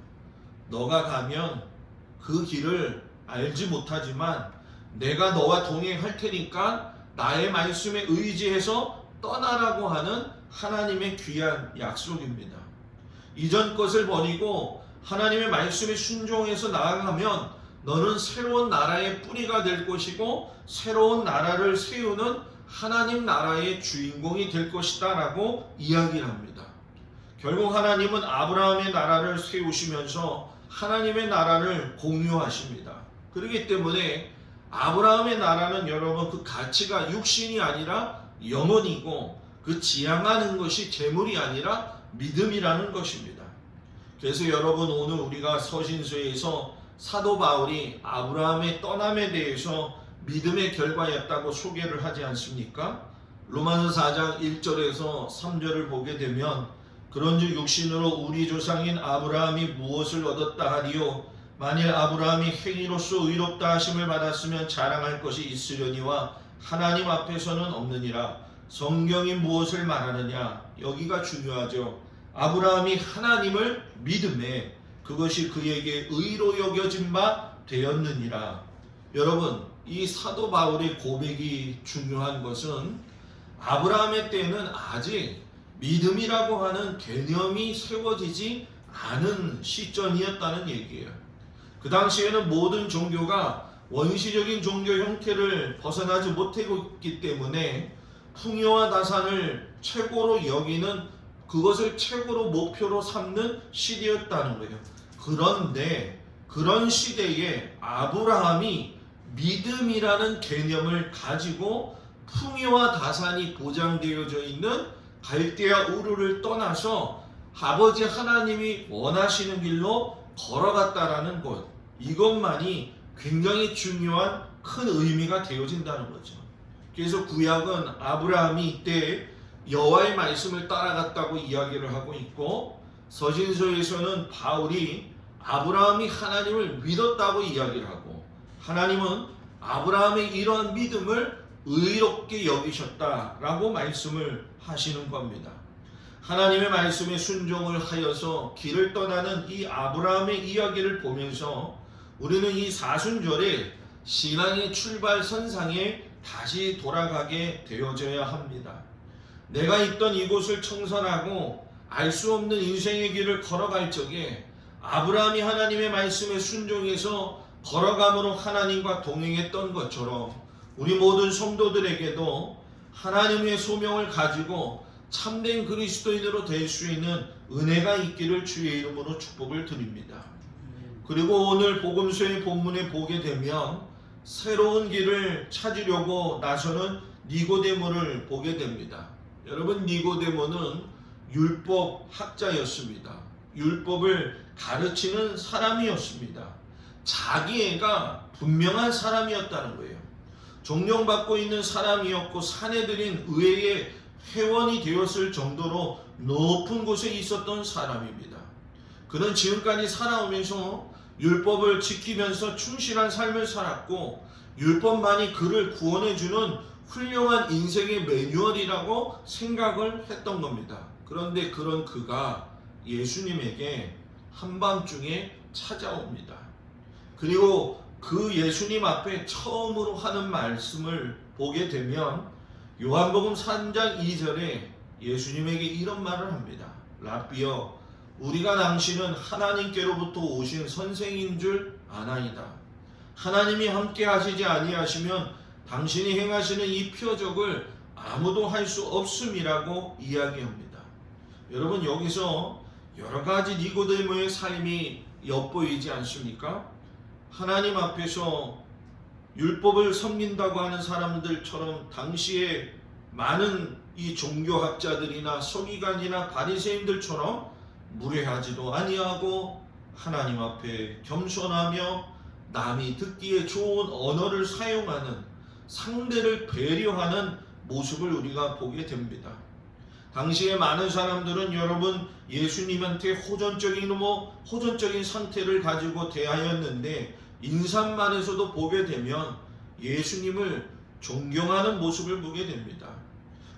너가 가면 그 길을 알지 못하지만 내가 너와 동행할 테니까 나의 말씀에 의지해서 떠나라고 하는 하나님의 귀한 약속입니다. 이전 것을 버리고 하나님의 말씀에 순종해서 나아가면 너는 새로운 나라의 뿌리가 될 것이고 새로운 나라를 세우는 하나님 나라의 주인공이 될 것이다 라고 이야기를 합니다. 결국 하나님은 아브라함의 나라를 세우시면서 하나님의 나라를 공유하십니다. 그렇기 때문에 아브라함의 나라는 여러분 그 가치가 육신이 아니라 영혼이고 그 지향하는 것이 재물이 아니라 믿음이라는 것입니다. 그래서 여러분 오늘 우리가 서신서에서 사도 바울이 아브라함의 떠남에 대해서 믿음의 결과였다고 소개를 하지 않습니까? 로마서 4장 1절에서 3절을 보게 되면 그런즉 육신으로 우리 조상인 아브라함이 무엇을 얻었다 하리요? 만일 아브라함이 행위로서 의롭다 하심을 받았으면 자랑할 것이 있으려니와 하나님 앞에서는 없느니라. 성경이 무엇을 말하느냐? 여기가 중요하죠. 아브라함이 하나님을 믿음에 그것이 그에게 의로 여겨진 바 되었느니라. 여러분, 이 사도 바울의 고백이 중요한 것은 아브라함의 때는 아직 믿음이라고 하는 개념이 세워지지 않은 시점이었다는 얘기예요. 그 당시에는 모든 종교가 원시적인 종교 형태를 벗어나지 못했기 때문에 풍요와 다산을 최고로 여기는 그것을 최고로 목표로 삼는 시대였다는 거예요. 그런데 그런 시대에 아브라함이 믿음이라는 개념을 가지고 풍요와 다산이 보장되어져 있는 갈대아 우르를 떠나서 아버지 하나님이 원하시는 길로 걸어갔다라는 것, 이것만이 굉장히 중요한 큰 의미가 되어진다는 거죠. 그래서 구약은 아브라함이 이때 여호와의 말씀을 따라갔다고 이야기를 하고 있고, 서신서에서는 바울이 아브라함이 하나님을 믿었다고 이야기를 하고, 하나님은 아브라함의 이러한 믿음을 의롭게 여기셨다라고 말씀을 하시는 겁니다. 하나님의 말씀에 순종을 하여서 길을 떠나는 이 아브라함의 이야기를 보면서 우리는 이 사순절에 신앙의 출발선상에 다시 돌아가게 되어져야 합니다. 내가 있던 이곳을 청산하고 알 수 없는 인생의 길을 걸어갈 적에 아브라함이 하나님의 말씀에 순종해서 걸어감으로 하나님과 동행했던 것처럼 우리 모든 성도들에게도 하나님의 소명을 가지고 참된 그리스도인으로 될 수 있는 은혜가 있기를 주의 이름으로 축복을 드립니다. 그리고 오늘 복음서의 본문에 보게 되면 새로운 길을 찾으려고 나서는 니고데모를 보게 됩니다. 여러분, 니고데모는 율법 학자였습니다. 율법을 가르치는 사람이었습니다. 자기애가 분명한 사람이었다는 거예요. 존경받고 있는 사람이었고 사내들인 의회의 회원이 되었을 정도로 높은 곳에 있었던 사람입니다. 그는 지금까지 살아오면서 율법을 지키면서 충실한 삶을 살았고 율법만이 그를 구원해주는 훌륭한 인생의 매뉴얼이라고 생각을 했던 겁니다. 그런데 그런 그가 예수님에게 한밤중에 찾아옵니다. 그리고 그 예수님 앞에 처음으로 하는 말씀을 보게 되면 요한복음 3장 2절에 예수님에게 이런 말을 합니다. 라삐여, 우리가 당신은 하나님께로부터 오신 선생인 줄 아나이다. 하나님이 함께 하시지 아니하시면 당신이 행하시는 이 표적을 아무도 할 수 없음이라고 이야기합니다. 여러분, 여기서 여러 가지 니고데모의 삶이 엿보이지 않습니까? 하나님 앞에서 율법을 섬긴다고 하는 사람들처럼 당시에 많은 이 종교학자들이나 서기관이나 바리새인들처럼 무례하지도 아니하고 하나님 앞에 겸손하며 남이 듣기에 좋은 언어를 사용하는, 상대를 배려하는 모습을 우리가 보게 됩니다. 당시에 많은 사람들은 여러분 예수님한테 호전적인 상태를 가지고 대하였는데, 인사말에서도 보게 되면 예수님을 존경하는 모습을 보게 됩니다.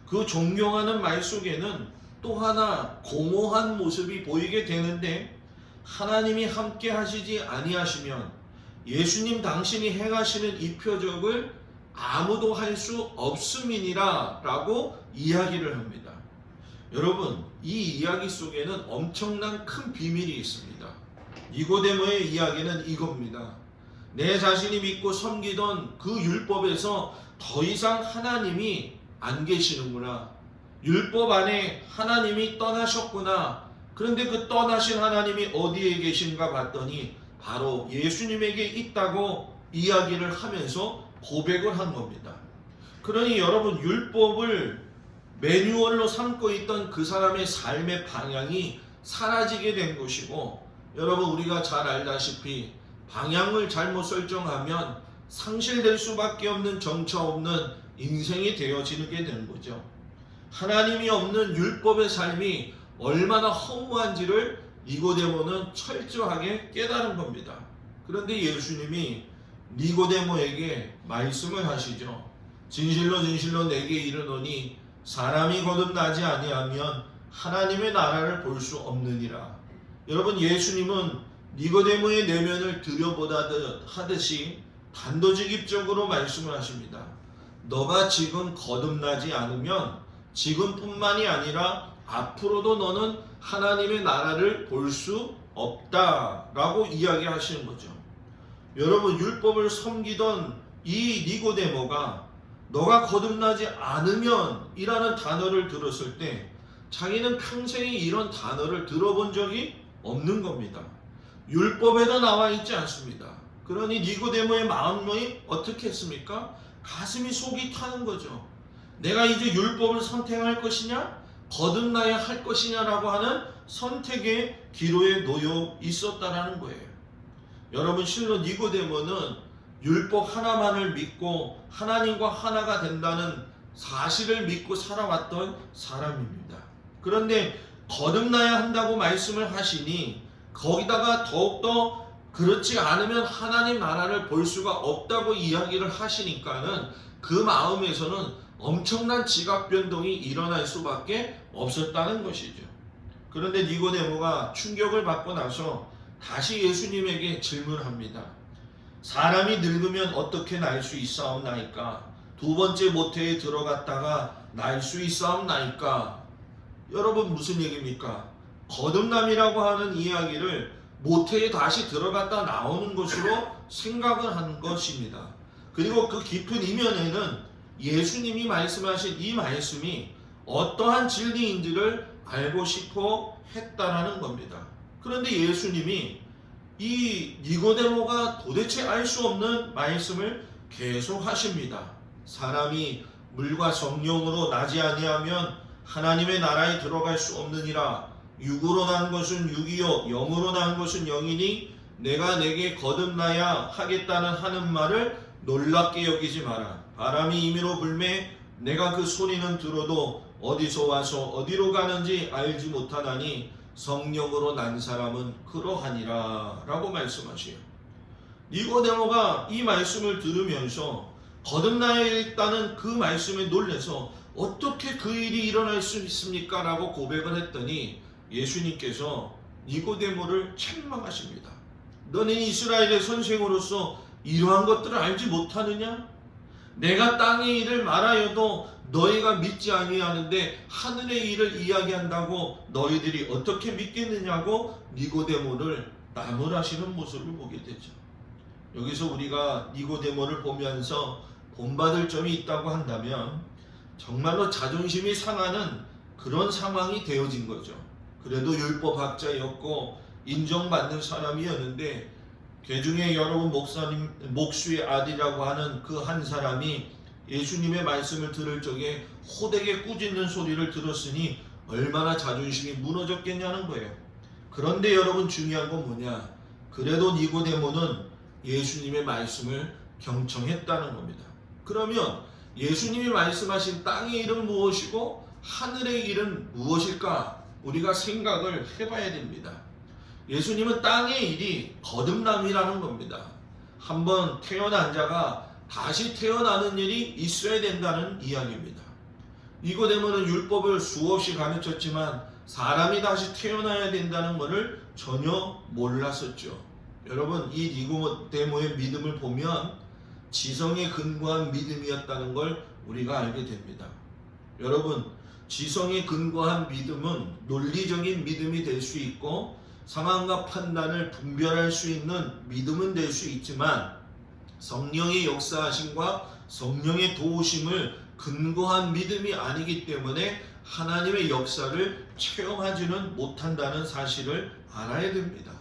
그 존경하는 말 속에는 또 하나 공허한 모습이 보이게 되는데, 하나님이 함께 하시지 아니하시면 예수님 당신이 행하시는 이 표적을 아무도 할 수 없음이니라 라고 이야기를 합니다. 여러분, 이 이야기 속에는 엄청난 큰 비밀이 있습니다. 니고데모의 이야기는 이겁니다. 내 자신이 믿고 섬기던 그 율법에서 더 이상 하나님이 안 계시는구나. 율법 안에 하나님이 떠나셨구나. 그런데 그 떠나신 하나님이 어디에 계신가 봤더니 바로 예수님에게 있다고 이야기를 하면서 고백을 한 겁니다. 그러니 여러분, 율법을 매뉴얼로 삼고 있던 그 사람의 삶의 방향이 사라지게 된 것이고, 여러분 우리가 잘 알다시피 방향을 잘못 설정하면 상실될 수밖에 없는 정처 없는 인생이 되어지게 되는 거죠. 하나님이 없는 율법의 삶이 얼마나 허무한지를 니고데모는 철저하게 깨달은 겁니다. 그런데 예수님이 니고데모에게 말씀을 하시죠. 진실로 진실로 내게 이르노니 사람이 거듭나지 아니하면 하나님의 나라를 볼 수 없느니라. 여러분, 예수님은 니고데모의 내면을 들여보다하듯이 단도직입적으로 말씀을 하십니다. 너가 지금 거듭나지 않으면 지금뿐만이 아니라 앞으로도 너는 하나님의 나라를 볼 수 없다라고 이야기하시는 거죠. 여러분, 율법을 섬기던 이 니고데모가 너가 거듭나지 않으면 이라는 단어를 들었을 때 자기는 평생에 이런 단어를 들어본 적이 없는 겁니다. 율법에도 나와 있지 않습니다. 그러니 니고데모의 마음이 어떻게 했습니까? 가슴이 속이 타는 거죠. 내가 이제 율법을 선택할 것이냐, 거듭나야 할 것이냐라고 하는 선택의 기로에 놓여 있었다라는 거예요. 여러분, 실로 니고데모는 율법 하나만을 믿고 하나님과 하나가 된다는 사실을 믿고 살아왔던 사람입니다. 그런데 거듭나야 한다고 말씀을 하시니 거기다가 더욱더 그렇지 않으면 하나님 나라를 볼 수가 없다고 이야기를 하시니까는 그 마음에서는 엄청난 지각 변동이 일어날 수밖에 없었다는 것이죠. 그런데 니고데모가 충격을 받고 나서 다시 예수님에게 질문합니다. 사람이 늙으면 어떻게 날 수 있사옵나이까? 두 번째 모태에 들어갔다가 날 수 있사옵나이까? 여러분, 무슨 얘기입니까? 거듭남이라고 하는 이야기를 모태에 다시 들어갔다 나오는 것으로 생각을 한 것입니다. 그리고 그 깊은 이면에는 예수님이 말씀하신 이 말씀이 어떠한 진리인지를 알고 싶어 했다라는 겁니다. 그런데 예수님이 이 니고데모가 도대체 알 수 없는 말씀을 계속 하십니다. 사람이 물과 성령으로 나지 아니하면 하나님의 나라에 들어갈 수 없느니라. 육으로 난 것은 육이요 영으로 난 것은 영이니 내가 내게 거듭나야 하겠다는 하는 말을 놀랍게 여기지 마라. 바람이 임의로 불매 내가 그 소리는 들어도 어디서 와서 어디로 가는지 알지 못하나니 성령으로 난 사람은 그러하니라 라고 말씀하시요. 니고데모가 이 말씀을 들으면서 거듭나야겠다는 그 말씀에 놀라서 어떻게 그 일이 일어날 수 있습니까? 라고 고백을 했더니 예수님께서 니고데모를 책망하십니다. 너는 이스라엘의 선생으로서 이러한 것들을 알지 못하느냐? 내가 땅의 일을 말하여도 너희가 믿지 아니하는데 하늘의 일을 이야기한다고 너희들이 어떻게 믿겠느냐고 니고데모를 나무라시는 모습을 보게 되죠. 여기서 우리가 니고데모를 보면서 본받을 점이 있다고 한다면 정말로 자존심이 상하는 그런 상황이 되어진 거죠. 그래도 율법학자였고 인정받는 사람이었는데 개중에 여러분 목사님 목수의 아들이라고 하는 그 한 사람이 예수님의 말씀을 들을 적에 호되게 꾸짖는 소리를 들었으니 얼마나 자존심이 무너졌겠냐는 거예요. 그런데 여러분 중요한 건 뭐냐? 그래도 니고데모는 예수님의 말씀을 경청했다는 겁니다. 그러면 예수님이 말씀하신 땅의 일은 무엇이고 하늘의 일은 무엇일까? 우리가 생각을 해봐야 됩니다. 예수님은 땅의 일이 거듭남이라는 겁니다. 한번 태어난 자가 다시 태어나는 일이 있어야 된다는 이야기입니다. 니고데모는 율법을 수없이 가르쳤지만 사람이 다시 태어나야 된다는 것을 전혀 몰랐었죠. 여러분, 이 니고데모의 믿음을 보면 지성에 근거한 믿음이었다는 걸 우리가 알게 됩니다. 여러분, 지성에 근거한 믿음은 논리적인 믿음이 될 수 있고 상황과 판단을 분별할 수 있는 믿음은 될 수 있지만 성령의 역사하심과 성령의 도우심을 근거한 믿음이 아니기 때문에 하나님의 역사를 체험하지는 못한다는 사실을 알아야 됩니다.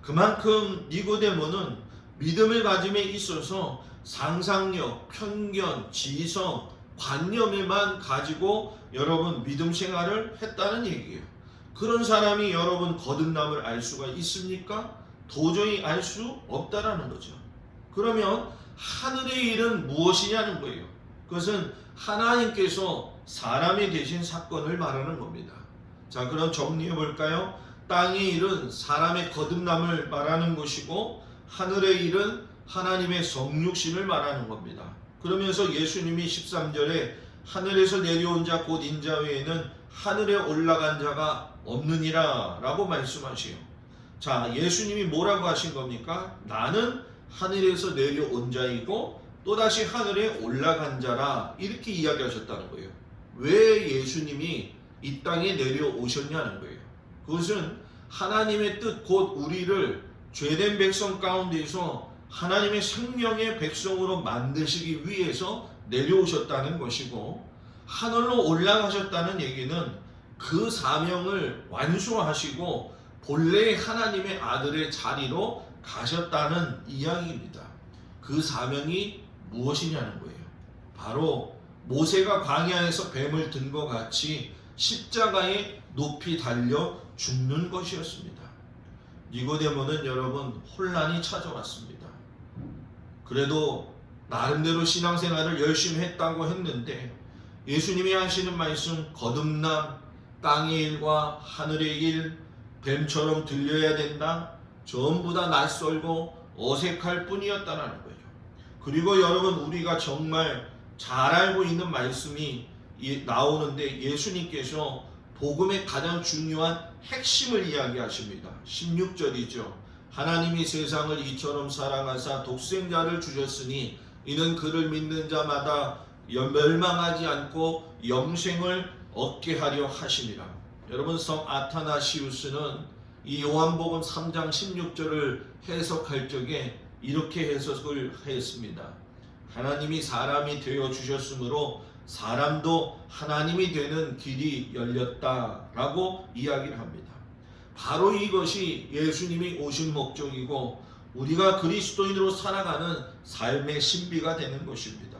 그만큼 니고데모는 믿음을 가짐에 있어서 상상력, 편견, 지성, 관념에만 가지고 여러분 믿음 생활을 했다는 얘기예요. 그런 사람이 여러분 거듭남을 알 수가 있습니까? 도저히 알 수 없다라는 거죠. 그러면 하늘의 일은 무엇이냐는 거예요. 그것은 하나님께서 사람이 되신 사건을 말하는 겁니다. 자, 그럼 정리해 볼까요? 땅의 일은 사람의 거듭남을 말하는 것이고 하늘의 일은 하나님의 성육신을 말하는 겁니다. 그러면서 예수님이 13절에 하늘에서 내려온 자 곧 인자 외에는 하늘에 올라간 자가 없느니라 라고 말씀하시요. 자, 예수님이 뭐라고 하신 겁니까? 나는 하늘에서 내려온 자이고 또다시 하늘에 올라간 자라, 이렇게 이야기하셨다는 거예요. 왜 예수님이 이 땅에 내려오셨냐는 거예요. 그것은 하나님의 뜻, 곧 우리를 죄된 백성 가운데서 하나님의 생명의 백성으로 만드시기 위해서 내려오셨다는 것이고, 하늘로 올라가셨다는 얘기는 그 사명을 완수하시고 본래의 하나님의 아들의 자리로 가셨다는 이야기입니다. 그 사명이 무엇이냐는 거예요. 바로 모세가 광야에서 뱀을 든 것 같이 십자가에 높이 달려 죽는 것이었습니다. 니고데모는 여러분 혼란이 찾아왔습니다. 그래도 나름대로 신앙생활을 열심히 했다고 했는데 예수님이 하시는 말씀, 거듭남, 땅의 일과 하늘의 일, 뱀처럼 들려야 된다, 전부 다 낯설고 어색할 뿐이었다는 거죠. 그리고 여러분, 우리가 정말 잘 알고 있는 말씀이 나오는데 예수님께서 복음의 가장 중요한 핵심을 이야기하십니다. 16절이죠. 하나님이 세상을 이처럼 사랑하사 독생자를 주셨으니 이는 그를 믿는 자마다 멸망하지 않고 영생을 얻게 하려 하심이라. 여러분, 성 아타나시우스는 이 요한복음 3장 16절을 해석할 적에 이렇게 해석을 했습니다. 하나님이 사람이 되어 주셨으므로 사람도 하나님이 되는 길이 열렸다라고 이야기를 합니다. 바로 이것이 예수님이 오신 목적이고 우리가 그리스도인으로 살아가는 삶의 신비가 되는 것입니다.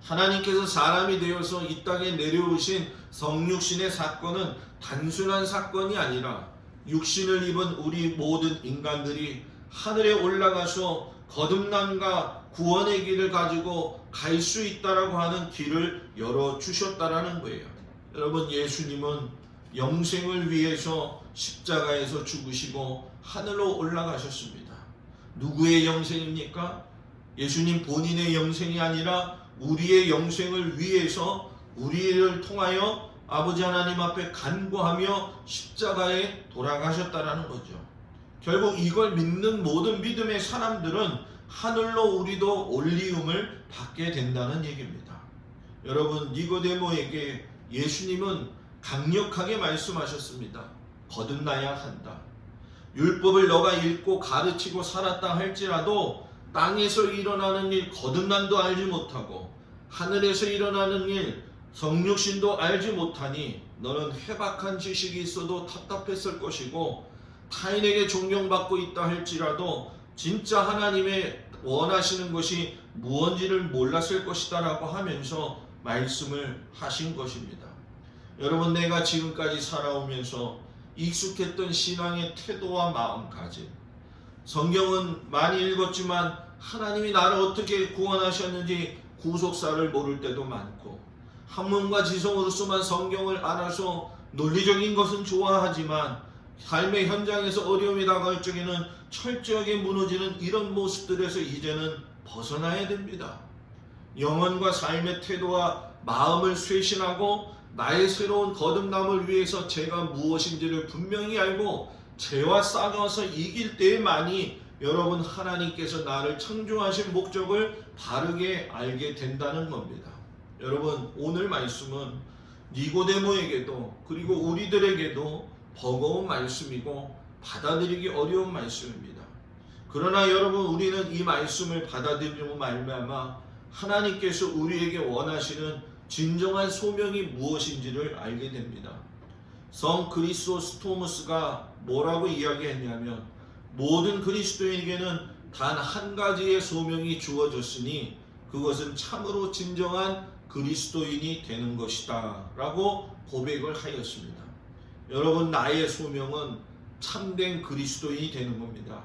하나님께서 사람이 되어서 이 땅에 내려오신 성육신의 사건은 단순한 사건이 아니라 육신을 입은 우리 모든 인간들이 하늘에 올라가서 거듭남과 구원의 길을 가지고 갈 수 있다라고 하는 길을 열어주셨다라는 거예요. 여러분, 예수님은 영생을 위해서 십자가에서 죽으시고 하늘로 올라가셨습니다. 누구의 영생입니까? 예수님 본인의 영생이 아니라 우리의 영생을 위해서 우리를 통하여 아버지 하나님 앞에 간구하며 십자가에 돌아가셨다라는 거죠. 결국 이걸 믿는 모든 믿음의 사람들은 하늘로 우리도 올리움을 받게 된다는 얘기입니다. 여러분, 니고데모에게 예수님은 강력하게 말씀하셨습니다. 거듭나야 한다. 율법을 너가 읽고 가르치고 살았다 할지라도 땅에서 일어나는 일 거듭남도 알지 못하고 하늘에서 일어나는 일 성육신도 알지 못하니 너는 회박한 지식이 있어도 답답했을 것이고 타인에게 존경받고 있다 할지라도 진짜 하나님의 원하시는 것이 무언지를 몰랐을 것이다 라고 하면서 말씀을 하신 것입니다. 여러분, 내가 지금까지 살아오면서 익숙했던 신앙의 태도와 마음가짐, 성경은 많이 읽었지만 하나님이 나를 어떻게 구원하셨는지 구속사를 모를 때도 많고 학문과 지성으로서만 성경을 알아서 논리적인 것은 좋아하지만 삶의 현장에서 어려움이 다가올 적에는 철저하게 무너지는 이런 모습들에서 이제는 벗어나야 됩니다. 영혼과 삶의 태도와 마음을 쇄신하고 나의 새로운 거듭남을 위해서 제가 무엇인지를 분명히 알고 죄와 싸워서 이길 때에만이 여러분 하나님께서 나를 창조하신 목적을 바르게 알게 된다는 겁니다. 여러분, 오늘 말씀은 니고데모에게도 그리고 우리들에게도 버거운 말씀이고 받아들이기 어려운 말씀입니다. 그러나 여러분, 우리는 이 말씀을 받아들이고 말미암아 하나님께서 우리에게 원하시는 진정한 소명이 무엇인지를 알게 됩니다. 성 그리스도스토무스가 뭐라고 이야기했냐면 모든 그리스도인에게는 단 한 가지의 소명이 주어졌으니 그것은 참으로 진정한 그리스도인이 되는 것이다 라고 고백을 하였습니다. 여러분, 나의 소명은 참된 그리스도인이 되는 겁니다.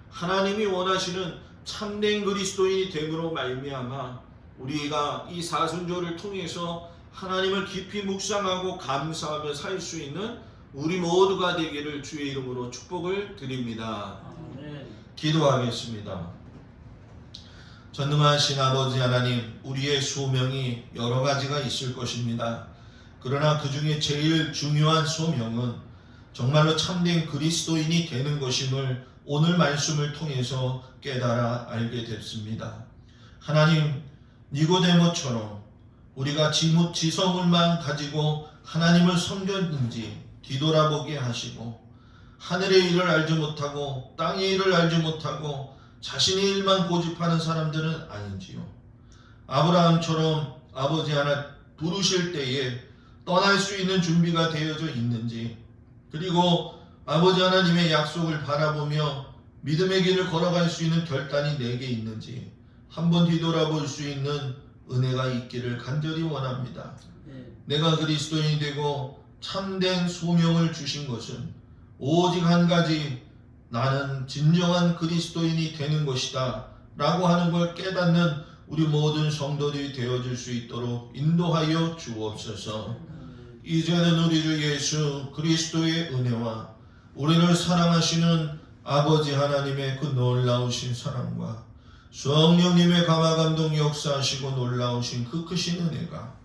하나님이 원하시는 참된 그리스도인이 됨으로 말미암아 우리가 이 사순절을 통해서 하나님을 깊이 묵상하고 감사하며 살 수 있는 우리 모두가 되기를 주의 이름으로 축복을 드립니다. 기도하겠습니다. 전능하신 아버지 하나님, 우리의 소명이 여러 가지가 있을 것입니다. 그러나 그 중에 제일 중요한 소명은 정말로 참된 그리스도인이 되는 것임을 오늘 말씀을 통해서 깨달아 알게 됐습니다. 하나님, 니고데모처럼 우리가 지성을만 가지고 하나님을 섬겼는지 뒤돌아보게 하시고 하늘의 일을 알지 못하고 땅의 일을 알지 못하고 자신의 일만 고집하는 사람들은 아닌지요. 아브라함처럼 아버지 하나 부르실 때에 떠날 수 있는 준비가 되어져 있는지, 그리고 아버지 하나님의 약속을 바라보며 믿음의 길을 걸어갈 수 있는 결단이 내게 있는지 한번 뒤돌아볼 수 있는 은혜가 있기를 간절히 원합니다. 내가 그리스도인이 되고 참된 소명을 주신 것은 오직 한 가지, 나는 진정한 그리스도인이 되는 것이다 라고 하는 걸 깨닫는 우리 모든 성도들이 되어줄 수 있도록 인도하여 주옵소서. 이제는 우리 주 예수 그리스도의 은혜와 우리를 사랑하시는 아버지 하나님의 그 놀라우신 사랑과 성령님의 감화감동 역사하시고 놀라우신 그 크신 은혜가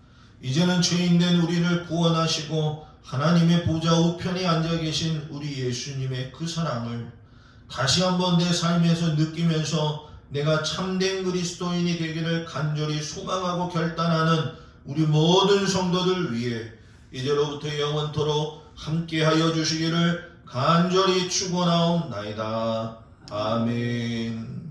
이제는 죄인된 우리를 구원하시고 하나님의 보좌 우편에 앉아 계신 우리 예수님의 그 사랑을 다시 한번 내 삶에서 느끼면서 내가 참된 그리스도인이 되기를 간절히 소망하고 결단하는 우리 모든 성도들 위해 이제로부터 영원토록 함께하여 주시기를 간절히 축원하옵나이다. 아멘.